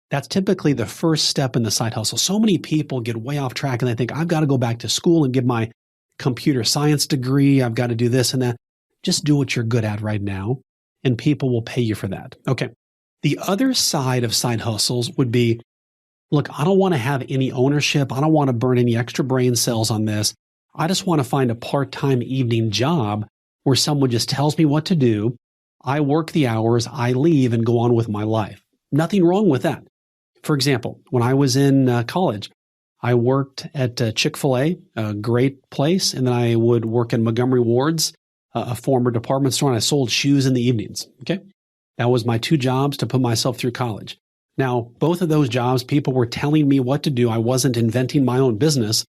That's typically the first step in the side hustle. So many people get way off track and they think, I've got to go back to school and get my computer science degree. I've got to do this and that. Just do what you're good at right now, and people will pay you for that. Okay. The other side of side hustles would be, look, I don't want to have any ownership. I don't want to burn any extra brain cells on this. I just want to find a part-time evening job where someone just tells me what to do. I work the hours, I leave and go on with my life. Nothing wrong with that. For example, when I was in college, I worked at Chick-fil-A, a great place, and then I would work in Montgomery Ward's, a former department store, and I sold shoes in the evenings. Okay. That was my 2 jobs to put myself through college. Now, both of those jobs, people were telling me what to do. I wasn't inventing my own business,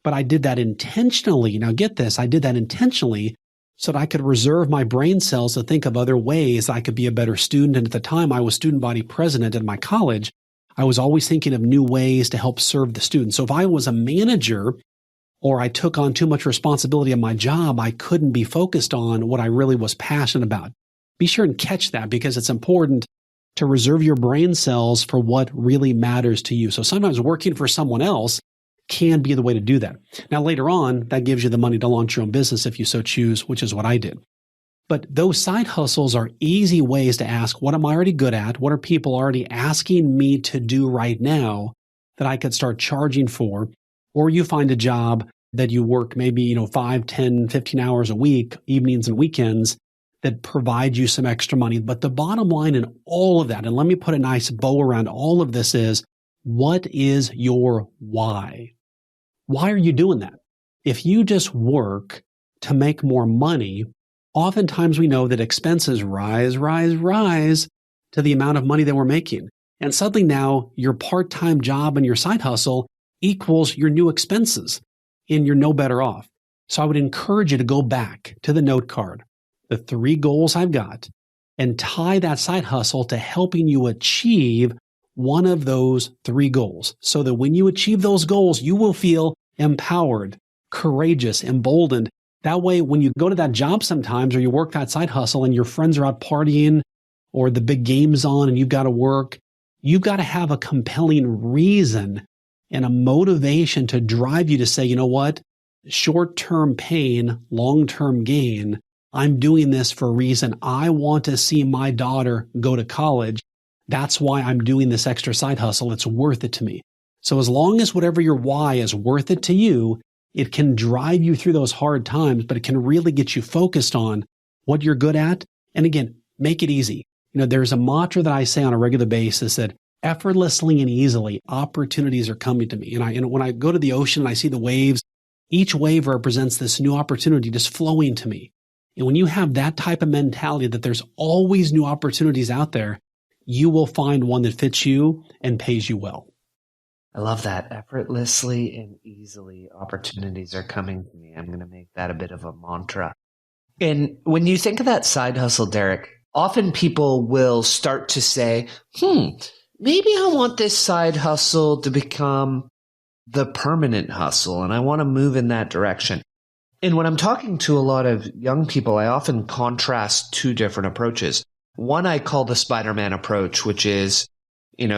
but I did that intentionally. Now get this, I did that intentionally so that I could reserve my brain cells to think of other ways I could be a better student. And at the time I was student body president at my college, I was always thinking of new ways to help serve the students. So if I was a manager or I took on too much responsibility in my job, I couldn't be focused on what I really was passionate about. Be sure and catch that, because it's important to reserve your brain cells for what really matters to you. So sometimes working for someone else can be the way to do that. Now, later on, that gives you the money to launch your own business if you so choose, which is what I did. But those side hustles are easy ways to ask, what am I already good at? What are people already asking me to do right now that I could start charging for? Or you find a job that you work maybe 5, 10, 15 hours a week, evenings and weekends, that provide you some extra money. But the bottom line in all of that, and let me put a nice bow around all of this, is what is your why? Why are you doing that? If you just work to make more money, oftentimes we know that expenses rise to the amount of money that we're making. And suddenly now your part-time job and your side hustle equals your new expenses, and you're no better off. So I would encourage you to go back to the note card, the 3 goals I've got, and tie that side hustle to helping you achieve one of those 3 goals, so that when you achieve those goals, you will feel empowered, courageous, emboldened. That way, when you go to that job sometimes, or you work that side hustle and your friends are out partying or the big game's on and you've got to work, you've got to have a compelling reason and a motivation to drive you to say, you know what, short-term pain, long-term gain. I'm doing this for a reason. I want to see my daughter go to college. That's why I'm doing this extra side hustle. It's worth it to me. So as long as whatever your why is worth it to you, it can drive you through those hard times, but it can really get you focused on what you're good at. And again, make it easy. There's a mantra that I say on a regular basis that effortlessly and easily, opportunities are coming to me. And when I go to the ocean and I see the waves, each wave represents this new opportunity just flowing to me. And when you have that type of mentality that there's always new opportunities out there, you will find one that fits you and pays you well. I love that. Effortlessly and easily, opportunities are coming to me. I'm going to make that a bit of a mantra. And when you think of that side hustle, Derrick, often people will start to say, maybe I want this side hustle to become the permanent hustle, and I want to move in that direction. And when I'm talking to a lot of young people, I often contrast 2 different approaches. One I call the Spider-Man approach, which is,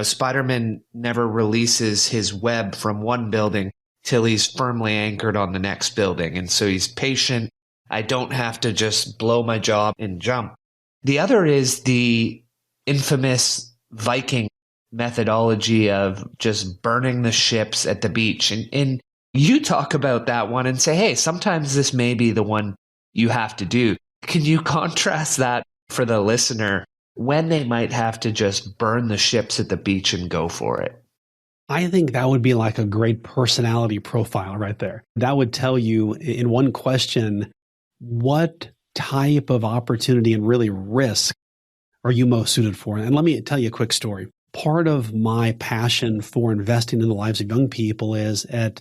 Spider-Man never releases his web from one building till he's firmly anchored on the next building. And so he's patient. I don't have to just blow my job and jump. The other is the infamous Viking methodology of just burning the ships at the beach. And you talk about that one and say, hey, sometimes this may be the one you have to do. Can you contrast that for the listener when they might have to just burn the ships at the beach and go for it? I think that would be like a great personality profile right there. That would tell you in one question, what type of opportunity and really risk are you most suited for? And let me tell you a quick story. Part of my passion for investing in the lives of young people is at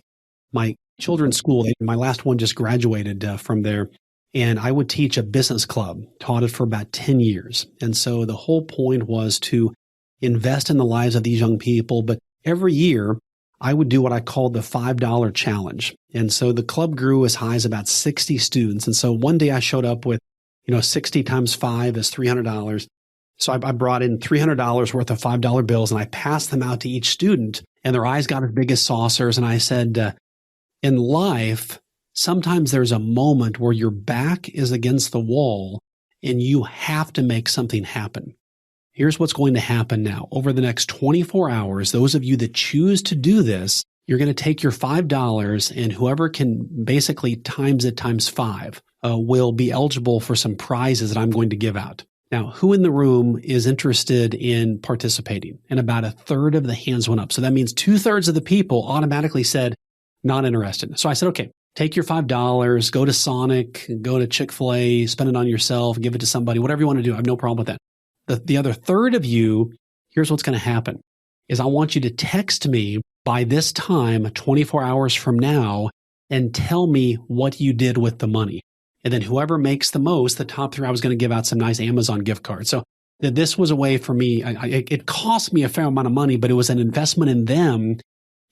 my children's school. My last one just graduated from there. And I would teach a business club, taught it for about 10 years. And so the whole point was to invest in the lives of these young people. But every year, I would do what I called the $5 challenge. And so the club grew as high as about 60 students. And so one day I showed up with, 60 times 5 is $300. So I brought in $300 worth of $5 bills and I passed them out to each student and their eyes got as big as saucers. And I said, in life, sometimes there's a moment where your back is against the wall and you have to make something happen. Here's what's going to happen now. Over the next 24 hours, those of you that choose to do this, you're going to take your $5 and whoever can basically times it times 5 will be eligible for some prizes that I'm going to give out. Now, who in the room is interested in participating? And about a third of the hands went up. So that means 2/3 of the people automatically said, not interested. So I said, okay, take your $5, go to Sonic, go to Chick-fil-A, spend it on yourself, give it to somebody, whatever you want to do. I have no problem with that. The other third of you, here's what's going to happen, is I want you to text me by this time, 24 hours from now, and tell me what you did with the money. And then whoever makes the most, the top 3, I was going to give out some nice Amazon gift cards. So this was a way for me. It cost me a fair amount of money, but it was an investment in them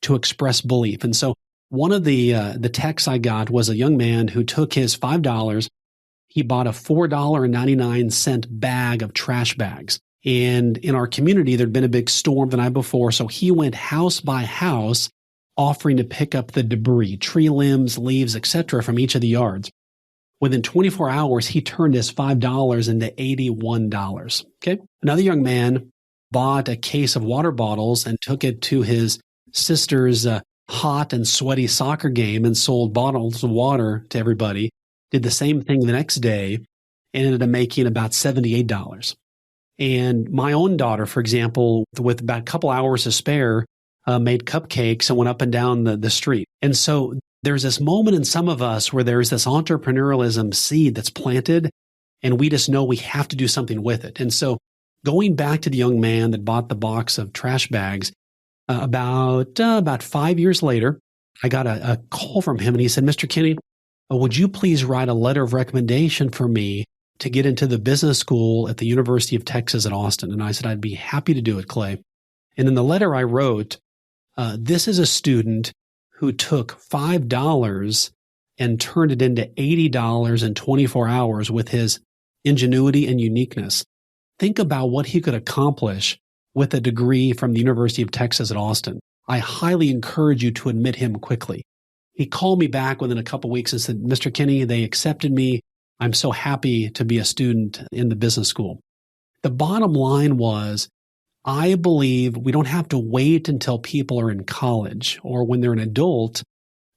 to express belief. And so one of the texts I got was a young man who took his $5. He bought a $4.99 bag of trash bags. And in our community, there'd been a big storm the night before. So he went house by house offering to pick up the debris, tree limbs, leaves, etc., from each of the yards. Within 24 hours, he turned his $5 into $81. Okay. Another young man bought a case of water bottles and took it to his sister's hot and sweaty soccer game and sold bottles of water to everybody. Did the same thing the next day and ended up making about $78. And my own daughter, for example, with about a couple hours to spare, made cupcakes and went up and down the street. And so there's this moment in some of us where there's this entrepreneurialism seed that's planted and we just know we have to do something with it. And so going back to the young man that bought the box of trash bags, about 5 years later, I got a call from him and he said, Mr. Kinney, would you please write a letter of recommendation for me to get into the business school at the University of Texas at Austin? And I said, I'd be happy to do it, Clay. And in the letter I wrote, this is a student who took $5 and turned it into $80 in 24 hours with his ingenuity and uniqueness. Think about what he could accomplish with a degree from the University of Texas at Austin. I highly encourage you to admit him quickly. He called me back within a couple of weeks and said, Mr. Kinney, they accepted me. I'm so happy to be a student in the business school. The bottom line was, I believe we don't have to wait until people are in college or when they're an adult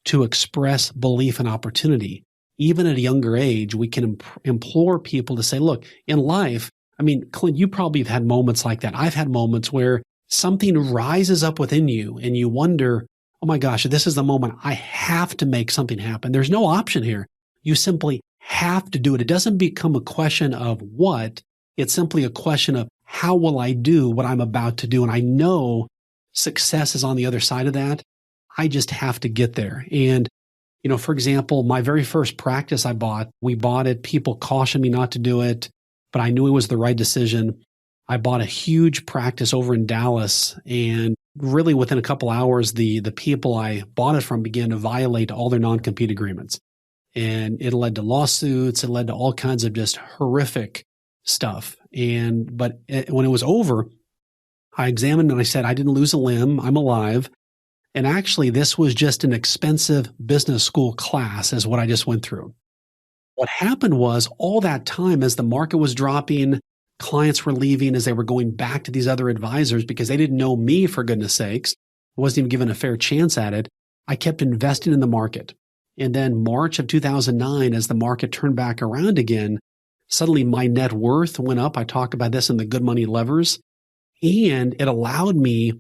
to express belief and opportunity. Even at a younger age, we can implore people to say, look, in life, I mean, Clint, you probably have had moments like that. I've had moments where something rises up within you and you wonder, oh my gosh, this is the moment I have to make something happen. There's no option here. You simply have to do it. It doesn't become a question of what, it's simply a question of how will I do what I'm about to do? And I know success is on the other side of that. I just have to get there. And, you know, for example, my very first practice we bought it. People cautioned me not to do it, but I knew it was the right decision. I bought a huge practice over in Dallas, and really within a couple hours, the people I bought it from began to violate all their non-compete agreements. And it led to lawsuits. It led to all kinds of just horrific stuff. But when it was over, I examined and I said, I didn't lose a limb. I'm alive. And actually, this was just an expensive business school class is what I just went through. What happened was all that time as the market was dropping, clients were leaving as they were going back to these other advisors because they didn't know me, for goodness sakes. I wasn't even given a fair chance at it. I kept investing in the market. And then March of 2009, as the market turned back around again, suddenly my net worth went up. I talk about this in the Good Money Levers. And it allowed me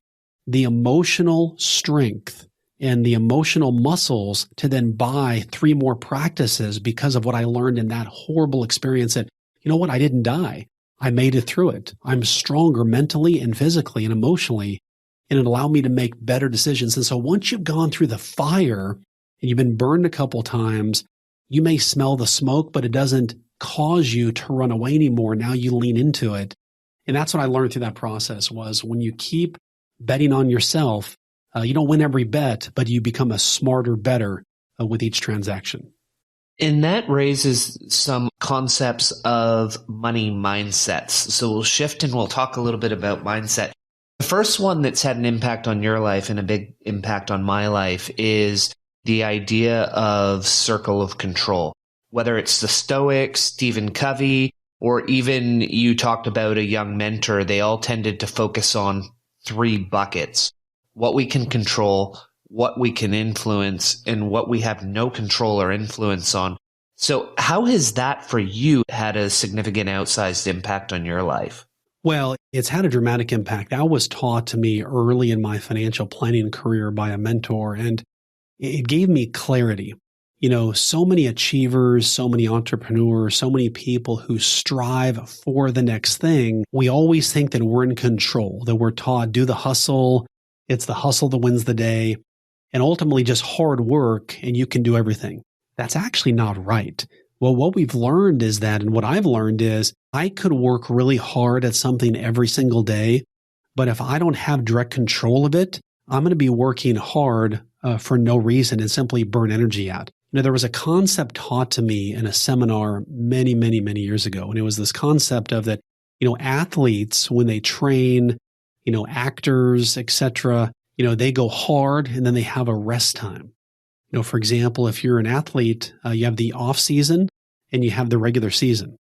the emotional strength and the emotional muscles to then buy 3 more practices because of what I learned in that horrible experience that, you know what, I didn't die. I made it through it. I'm stronger mentally and physically and emotionally, and it allowed me to make better decisions. And so once you've gone through the fire and you've been burned a couple times, you may smell the smoke, but it doesn't cause you to run away anymore. Now you lean into it. And that's what I learned through that process was when you keep betting on yourself, you don't win every bet, but you become a smarter, better with each transaction. And that raises some concepts of money mindsets. So we'll shift and we'll talk a little bit about mindset. The first one that's had an impact on your life and a big impact on my life is the idea of circle of control. Whether it's the Stoics, Stephen Covey, or even you talked about a young mentor, they all tended to focus on 3 buckets: what we can control, what we can influence, and what we have no control or influence on. So how has that for you had a significant outsized impact on your life? Well, it's had a dramatic impact. That was taught to me early in my financial planning career by a mentor, and it gave me clarity. So many achievers, so many entrepreneurs, so many people who strive for the next thing, we always think that we're in control, that we're taught, do the hustle. It's the hustle that wins the day, and ultimately just hard work and you can do everything. That's actually not right. Well, what we've learned is that, and what I've learned is, I could work really hard at something every single day, but if I don't have direct control of it, I'm going to be working hard for no reason and simply burn energy out. There was a concept taught to me in a seminar many, many, many years ago, and it was this concept of that, athletes, when they train, actors, etc., they go hard and then they have a rest time. For example, if you're an athlete, you have the off season and you have the regular season.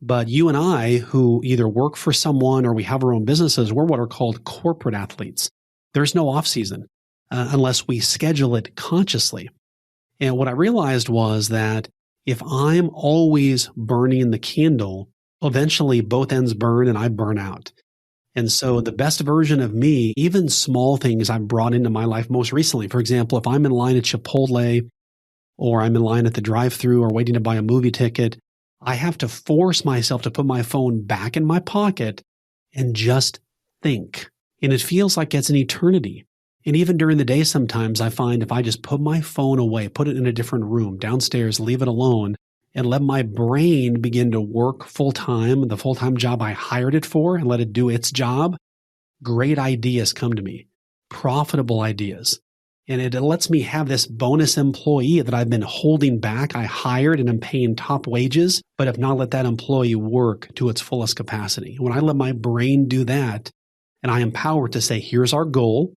But you and I, who either work for someone or we have our own businesses, we're what are called corporate athletes. There's no off season unless we schedule it consciously. And what I realized was that if I'm always burning the candle, eventually both ends burn and I burn out. And so the best version of me, even small things I've brought into my life most recently, for example, if I'm in line at Chipotle or I'm in line at the drive-thru or waiting to buy a movie ticket, I have to force myself to put my phone back in my pocket and just think. And it feels like it's an eternity. And even during the day, sometimes I find if I just put my phone away, put it in a different room, downstairs, leave it alone, and let my brain begin to work full-time, the full-time job I hired it for, and let it do its job, great ideas come to me, profitable ideas. And it lets me have this bonus employee that I've been holding back. I hired and I'm paying top wages, but have not let that employee work to its fullest capacity. When I let my brain do that, and I empower it to say, here's our goal.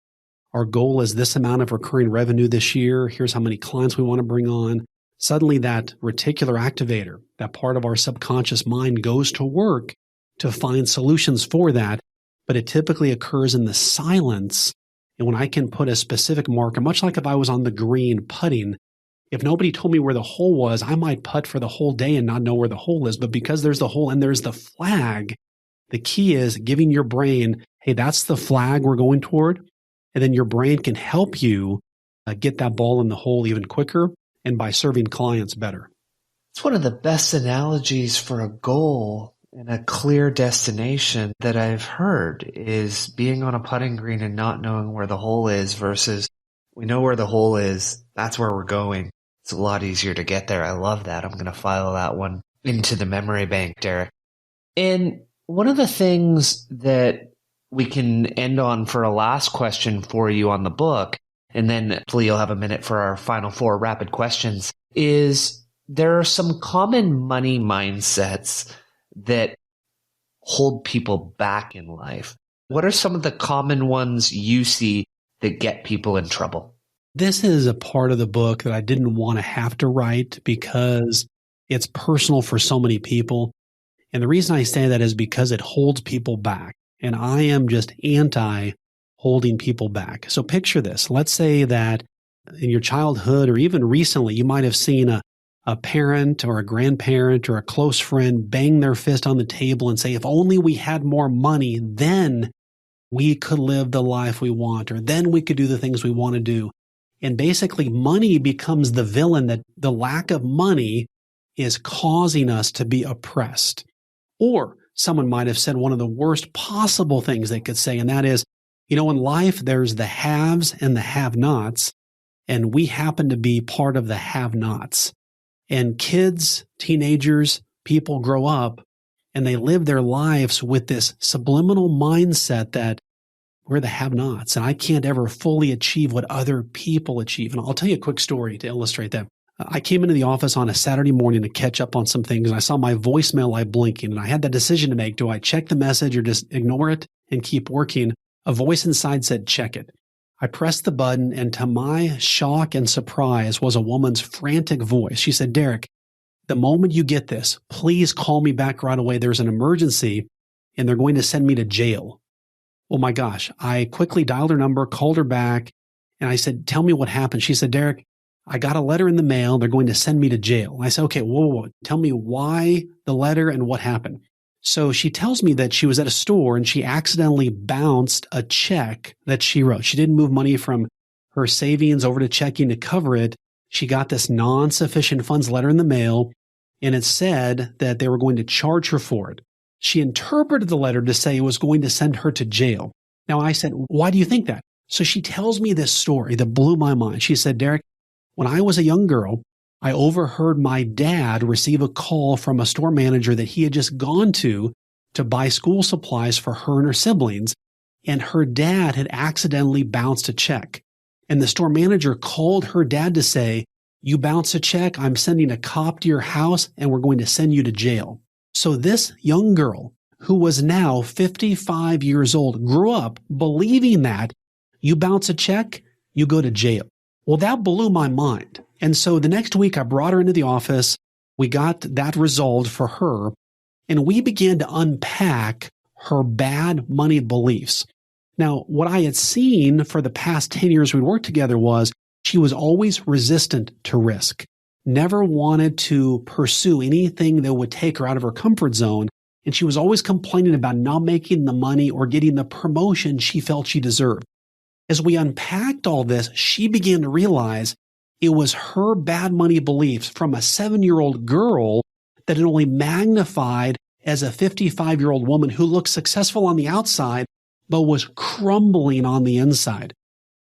Our goal is this amount of recurring revenue this year. Here's how many clients we want to bring on. Suddenly that reticular activator, that part of our subconscious mind, goes to work to find solutions for that. But it typically occurs in the silence. And when I can put a specific marker, much like if I was on the green putting, if nobody told me where the hole was, I might putt for the whole day and not know where the hole is. But because there's the hole and there's the flag, the key is giving your brain, hey, that's the flag we're going toward. And then your brain can help you get that ball in the hole even quicker and by serving clients better. It's one of the best analogies for a goal and a clear destination that I've heard, is being on a putting green and not knowing where the hole is versus we know where the hole is. That's where we're going. It's a lot easier to get there. I love that. I'm going to file that one into the memory bank, Derrick. And one of the things that we can end on for a last question for you on the book, and then hopefully you'll have a minute for our final 4 rapid questions, is there are some common money mindsets that hold people back in life. What are some of the common ones you see that get people in trouble? This is a part of the book that I didn't want to have to write because it's personal for so many people. And the reason I say that is because it holds people back. And I am just anti holding people back. So picture this. Let's say that in your childhood or even recently, you might have seen a parent or a grandparent or a close friend bang their fist on the table and say, if only we had more money, then we could live the life we want, or then we could do the things we want to do. And basically, money becomes the villain, that the lack of money is causing us to be oppressed. Or someone might have said one of the worst possible things they could say, and that is, in life, there's the haves and the have-nots, and we happen to be part of the have-nots. And kids, teenagers, people grow up, and they live their lives with this subliminal mindset that we're the have-nots, and I can't ever fully achieve what other people achieve. And I'll tell you a quick story to illustrate that. I came into the office on a Saturday morning to catch up on some things, and I saw my voicemail light blinking, and I had that decision to make. Do I check the message or just ignore it and keep working? A voice inside said, check it. I pressed the button, and to my shock and surprise was a woman's frantic voice. She said, Derrick, the moment you get this, please call me back right away. There's an emergency, and they're going to send me to jail. Oh my gosh. I quickly dialed her number, called her back, and I said, tell me what happened. She said, Derrick, I got a letter in the mail. They're going to send me to jail. And I said, okay, whoa. Tell me why the letter and what happened. So she tells me that she was at a store and she accidentally bounced a check that she wrote. She didn't move money from her savings over to checking to cover it. She got this non-sufficient funds letter in the mail, and it said that they were going to charge her for it. She interpreted the letter to say it was going to send her to jail. Now I said, why do you think that? So she tells me this story that blew my mind. She said, Derrick, when I was a young girl, I overheard my dad receive a call from a store manager that he had just gone to buy school supplies for her and her siblings, and her dad had accidentally bounced a check. And the store manager called her dad to say, you bounced a check, I'm sending a cop to your house, and we're going to send you to jail. So this young girl, who was now 55 years old, grew up believing that you bounce a check, you go to jail. Well, that blew my mind. And so the next week I brought her into the office. We got that resolved for her, and we began to unpack her bad money beliefs. Now, what I had seen for the past 10 years we worked together was she was always resistant to risk, never wanted to pursue anything that would take her out of her comfort zone. And she was always complaining about not making the money or getting the promotion she felt she deserved. As we unpacked all this, she began to realize it was her bad money beliefs from a 7-year-old girl that had only magnified as a 55-year-old woman who looked successful on the outside, but was crumbling on the inside.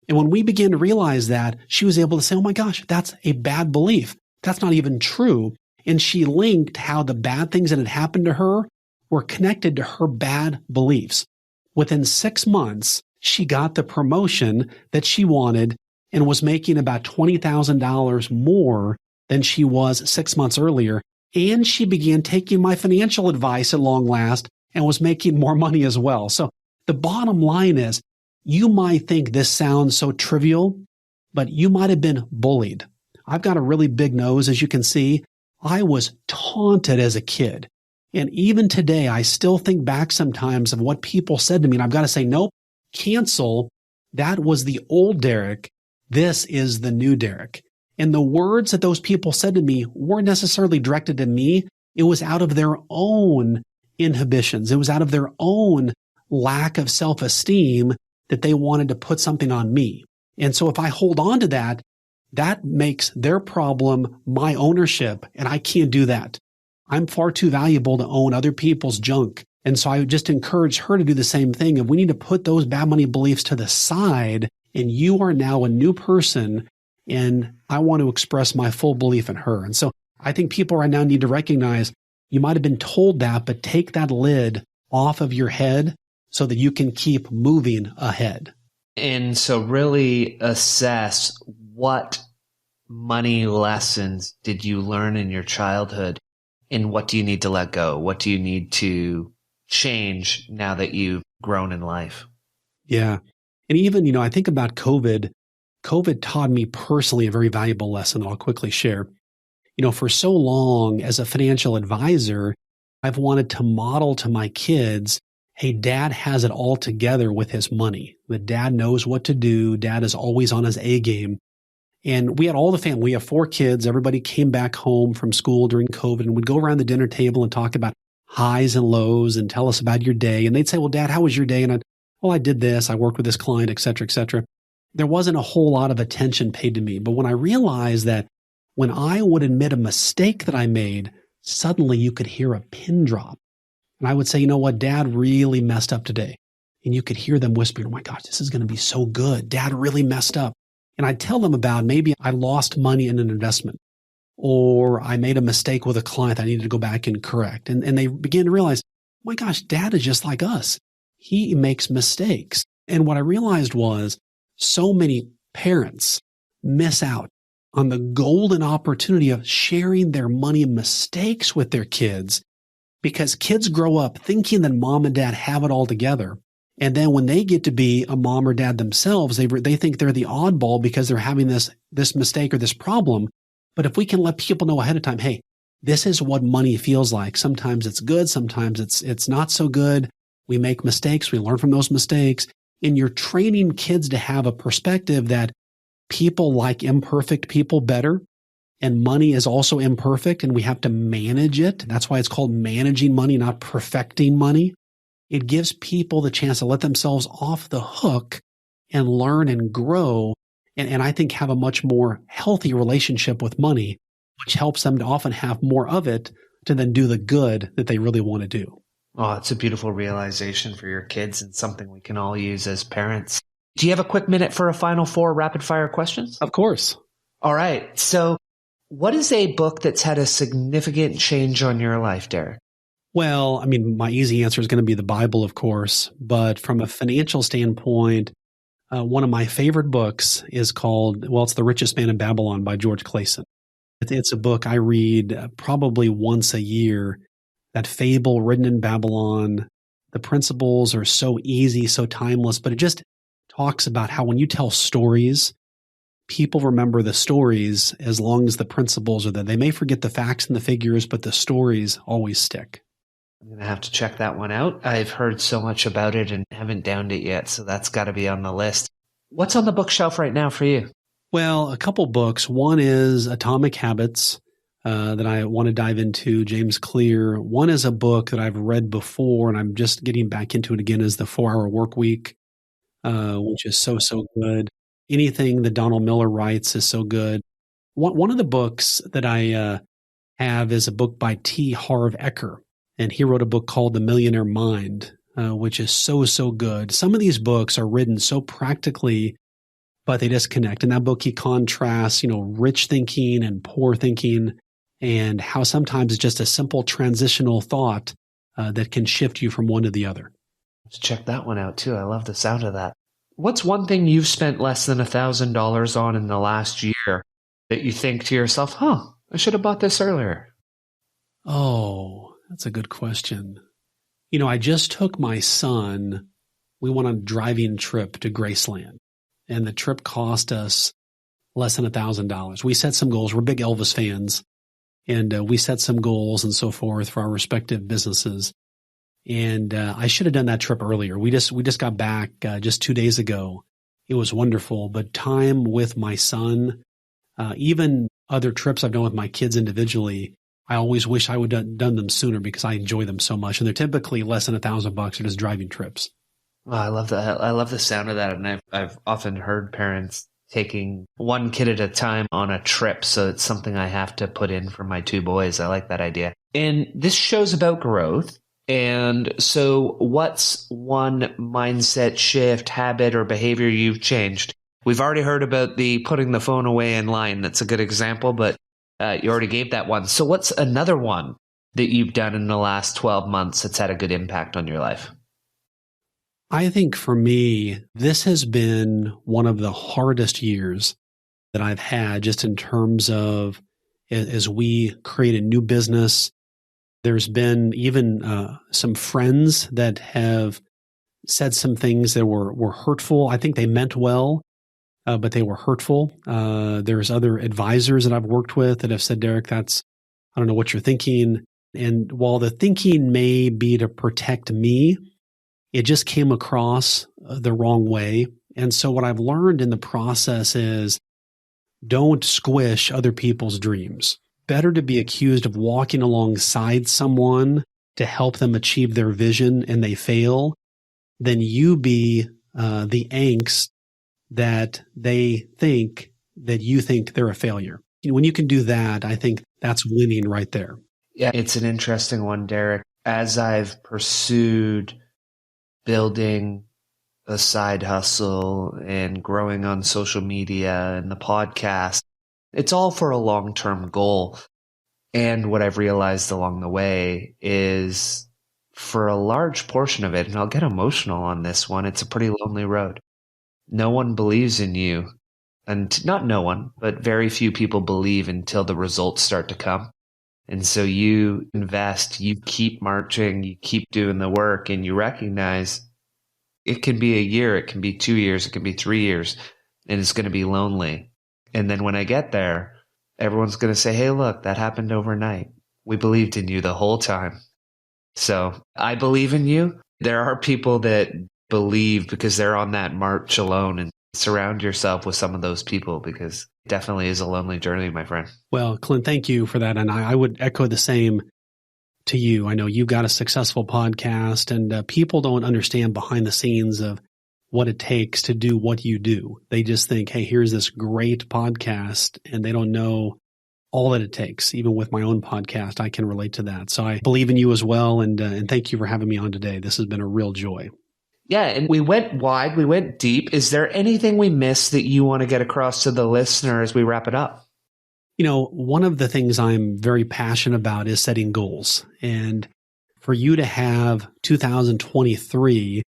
And when we began to realize that, she was able to say, oh my gosh, that's a bad belief. That's not even true. And she linked how the bad things that had happened to her were connected to her bad beliefs. Within 6 months, she got the promotion that she wanted and was making about $20,000 more than she was 6 months earlier. And she began taking my financial advice at long last and was making more money as well. So the bottom line is, you might think this sounds so trivial, but you might have been bullied. I've got a really big nose, as you can see. I was taunted as a kid. And even today, I still think back sometimes of what people said to me, and I've got to say, nope, cancel. That was the old Derrick. This is the new Derrick. And the words that those people said to me weren't necessarily directed to me. It was out of their own inhibitions. It was out of their own lack of self-esteem that they wanted to put something on me. And so if I hold on to that, that makes their problem my ownership, and I can't do that. I'm far too valuable to own other people's junk. And so I would just encourage her to do the same thing. If we need to put those bad money beliefs to the side, and you are now a new person, and I want to express my full belief in her. And so I think people right now need to recognize you might have been told that, but take that lid off of your head so that you can keep moving ahead. And so really assess what money lessons did you learn in your childhood, and what do you need to let go? What do you need to change now that you've grown in life? Yeah. And even, I think about COVID. COVID taught me personally a very valuable lesson that I'll quickly share. For so long as a financial advisor, I've wanted to model to my kids, hey, dad has it all together with his money. That dad knows what to do. Dad is always on his A game. And we had all the family. We have 4 kids. Everybody came back home from school during COVID, and we'd go around the dinner table and talk about highs and lows and tell us about your day. And they'd say, well, Dad, how was your day? And I did this. I worked with this client, et cetera, et cetera. There wasn't a whole lot of attention paid to me. But when I realized that when I would admit a mistake that I made, suddenly you could hear a pin drop. And I would say, you know what? Dad really messed up today. And you could hear them whispering, oh my gosh, this is going to be so good. Dad really messed up. And I'd tell them about maybe I lost money in an investment, or I made a mistake with a client I needed to go back and correct. And they began to realize, oh my gosh, Dad is just like us. He makes mistakes. And what I realized was so many parents miss out on the golden opportunity of sharing their money mistakes with their kids, because kids grow up thinking that mom and dad have it all together. And then when they get to be a mom or dad themselves, they think they're the oddball because they're having this mistake or this problem. But if we can let people know ahead of time, hey, this is what money feels like. Sometimes it's good. Sometimes it's not so good. We make mistakes. We learn from those mistakes. And you're training kids to have a perspective that people like imperfect people better. And money is also imperfect and we have to manage it. That's why it's called managing money, not perfecting money. It gives people the chance to let themselves off the hook and learn and grow. And I think have a much more healthy relationship with money, which helps them to often have more of it to then do the good that they really want to do. Oh, it's a beautiful realization for your kids and something we can all use as parents. Do you have a quick minute for a final 4 rapid fire questions? Of course. All right. So what is a book that's had a significant change on your life, Derrick? Well, I mean, my easy answer is going to be the Bible, of course. But from a financial standpoint, one of my favorite books is called, it's The Richest Man in Babylon by George Clason. It's a book I read probably once a year. That fable written in Babylon, the principles are so easy, so timeless, but it just talks about how when you tell stories, people remember the stories as long as the principles are there. They may forget the facts and the figures, but the stories always stick. I'm going to have to check that one out. I've heard so much about it and haven't downed it yet, so that's got to be on the list. What's on the bookshelf right now for you? Well, a couple books. One is Atomic Habits that I want to dive into, James Clear. One is a book that I've read before, and I'm just getting back into it again, is The 4-Hour Workweek, which is so good. Anything that Donald Miller writes is so good. One of the books that I have is a book by T. Harv Eker, and he wrote a book called The Millionaire Mind, which is so good. Some of these books are written so practically, but they disconnect. In that book, he contrasts, rich thinking and poor thinking, and how sometimes it's just a simple transitional thought that can shift you from one to the other. Let's check that one out too. I love the sound of that. What's one thing you've spent less than $1,000 on in the last year that you think to yourself, I should have bought this earlier? Oh, that's a good question. I just took my son. We went on a driving trip to Graceland, and the trip cost us less than $1,000. We set some goals. We're big Elvis fans, and we set some goals and so forth for our respective businesses. And I should have done that trip earlier. We just got back just 2 days ago. It was wonderful, but time with my son, even other trips I've done with my kids individually, I always wish I would have done them sooner because I enjoy them so much. And they're typically less than $1,000 or just driving trips. Oh, I love that. I love the sound of that. And I've often heard parents taking one kid at a time on a trip. So it's something I have to put in for my 2 boys. I like that idea. And this show's about growth. And so what's one mindset shift, habit, or behavior you've changed? We've already heard about the putting the phone away in line. That's a good example, but you already gave that one. So what's another one that you've done in the last 12 months that's had a good impact on your life? I think for me, this has been one of the hardest years that I've had just in terms of as we create a new business. There's been even some friends that have said some things that were hurtful. I think they meant well, but they were hurtful. There's other advisors that I've worked with that have said, Derrick, I don't know what you're thinking. And while the thinking may be to protect me, it just came across the wrong way. And so what I've learned in the process is don't squish other people's dreams. Better to be accused of walking alongside someone to help them achieve their vision and they fail than you be the angst that they think that you think they're a failure. When you can do that, I think that's winning right there. Yeah, it's an interesting one, Derrick. As I've pursued building a side hustle and growing on social media and the podcast, it's all for a long-term goal. And what I've realized along the way is for a large portion of it, and I'll get emotional on this one, it's a pretty lonely road. No one believes in you and not no one, but very few people believe until the results start to come. And so you invest, you keep marching, you keep doing the work, and you recognize it can be a year, it can be 2 years, it can be 3 years, and it's going to be lonely. And then when I get there, everyone's going to say, hey, look, that happened overnight. We believed in you the whole time. So I believe in you. There are people that believe because they're on that march alone, and surround yourself with some of those people because it definitely is a lonely journey, my friend. Well, Clint, thank you for that. And I would echo the same to you. I know you've got a successful podcast, and people don't understand behind the scenes of what it takes to do what you do. They just think, hey, here's this great podcast, and they don't know all that it takes. Even with my own podcast, I can relate to that. So I believe in you as well, and thank you for having me on today. This has been a real joy. Yeah, and we went wide, we went deep. Is there anything we missed that you want to get across to the listener as we wrap it up? You know, one of the things I'm very passionate about is setting goals. And for you to have 2023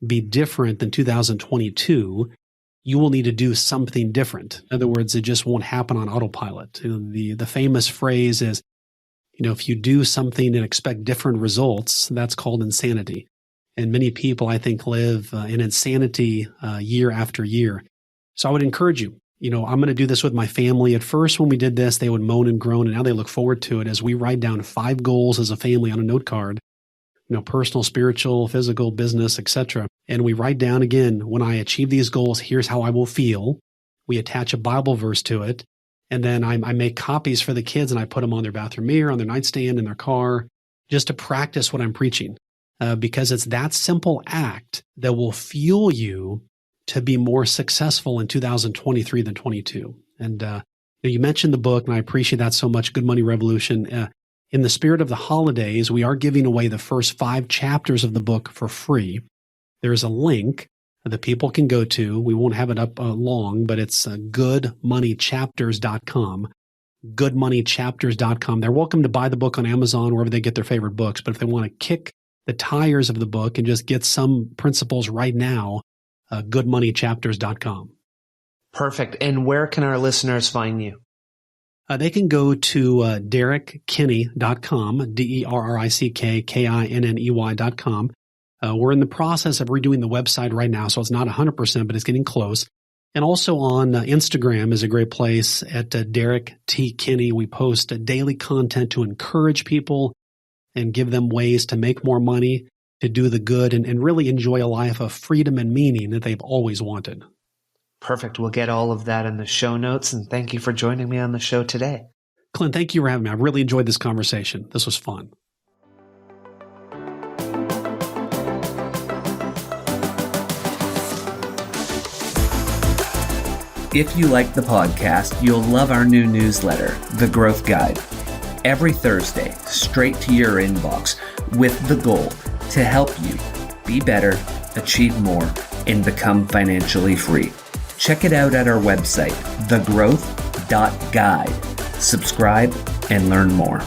be different than 2022, you will need to do something different. In other words, it just won't happen on autopilot. The famous phrase is, if you do something and expect different results, that's called insanity. And many people, I think, live in insanity year after year. So I would encourage you, I'm going to do this with my family. At first, when we did this, they would moan and groan, and now they look forward to it as we write down 5 goals as a family on a note card, personal, spiritual, physical, business, etc. And we write down again, when I achieve these goals, here's how I will feel. We attach a Bible verse to it. And then I make copies for the kids, and I put them on their bathroom mirror, on their nightstand, in their car, just to practice what I'm preaching. Because it's that simple act that will fuel you to be more successful in 2023 than 22. And you mentioned the book, and I appreciate that so much, Good Money Revolution. In the spirit of the holidays, we are giving away the first 5 chapters of the book for free. There's a link that people can go to. We won't have it up long, but it's goodmoneychapters.com. goodmoneychapters.com. They're welcome to buy the book on Amazon, wherever they get their favorite books. But if they want to kick the tires of the book and just get some principles right now, goodmoneychapters.com. Perfect. And where can our listeners find you? They can go to derrickkinney.com, DERRICKKINNEY.com. We're in the process of redoing the website right now, so it's not 100%, but it's getting close. And also on Instagram is a great place at Derrick T. Kinney. We post daily content to encourage people and give them ways to make more money, to do the good, and really enjoy a life of freedom and meaning that they've always wanted. Perfect. We'll get all of that in the show notes. And thank you for joining me on the show today. Clint, thank you for having me. I really enjoyed this conversation. This was fun. If you like the podcast, you'll love our new newsletter, The Growth Guide. Every Thursday, straight to your inbox, with the goal to help you be better, achieve more, and become financially free. Check it out at our website, thegrowth.guide. Subscribe and learn more.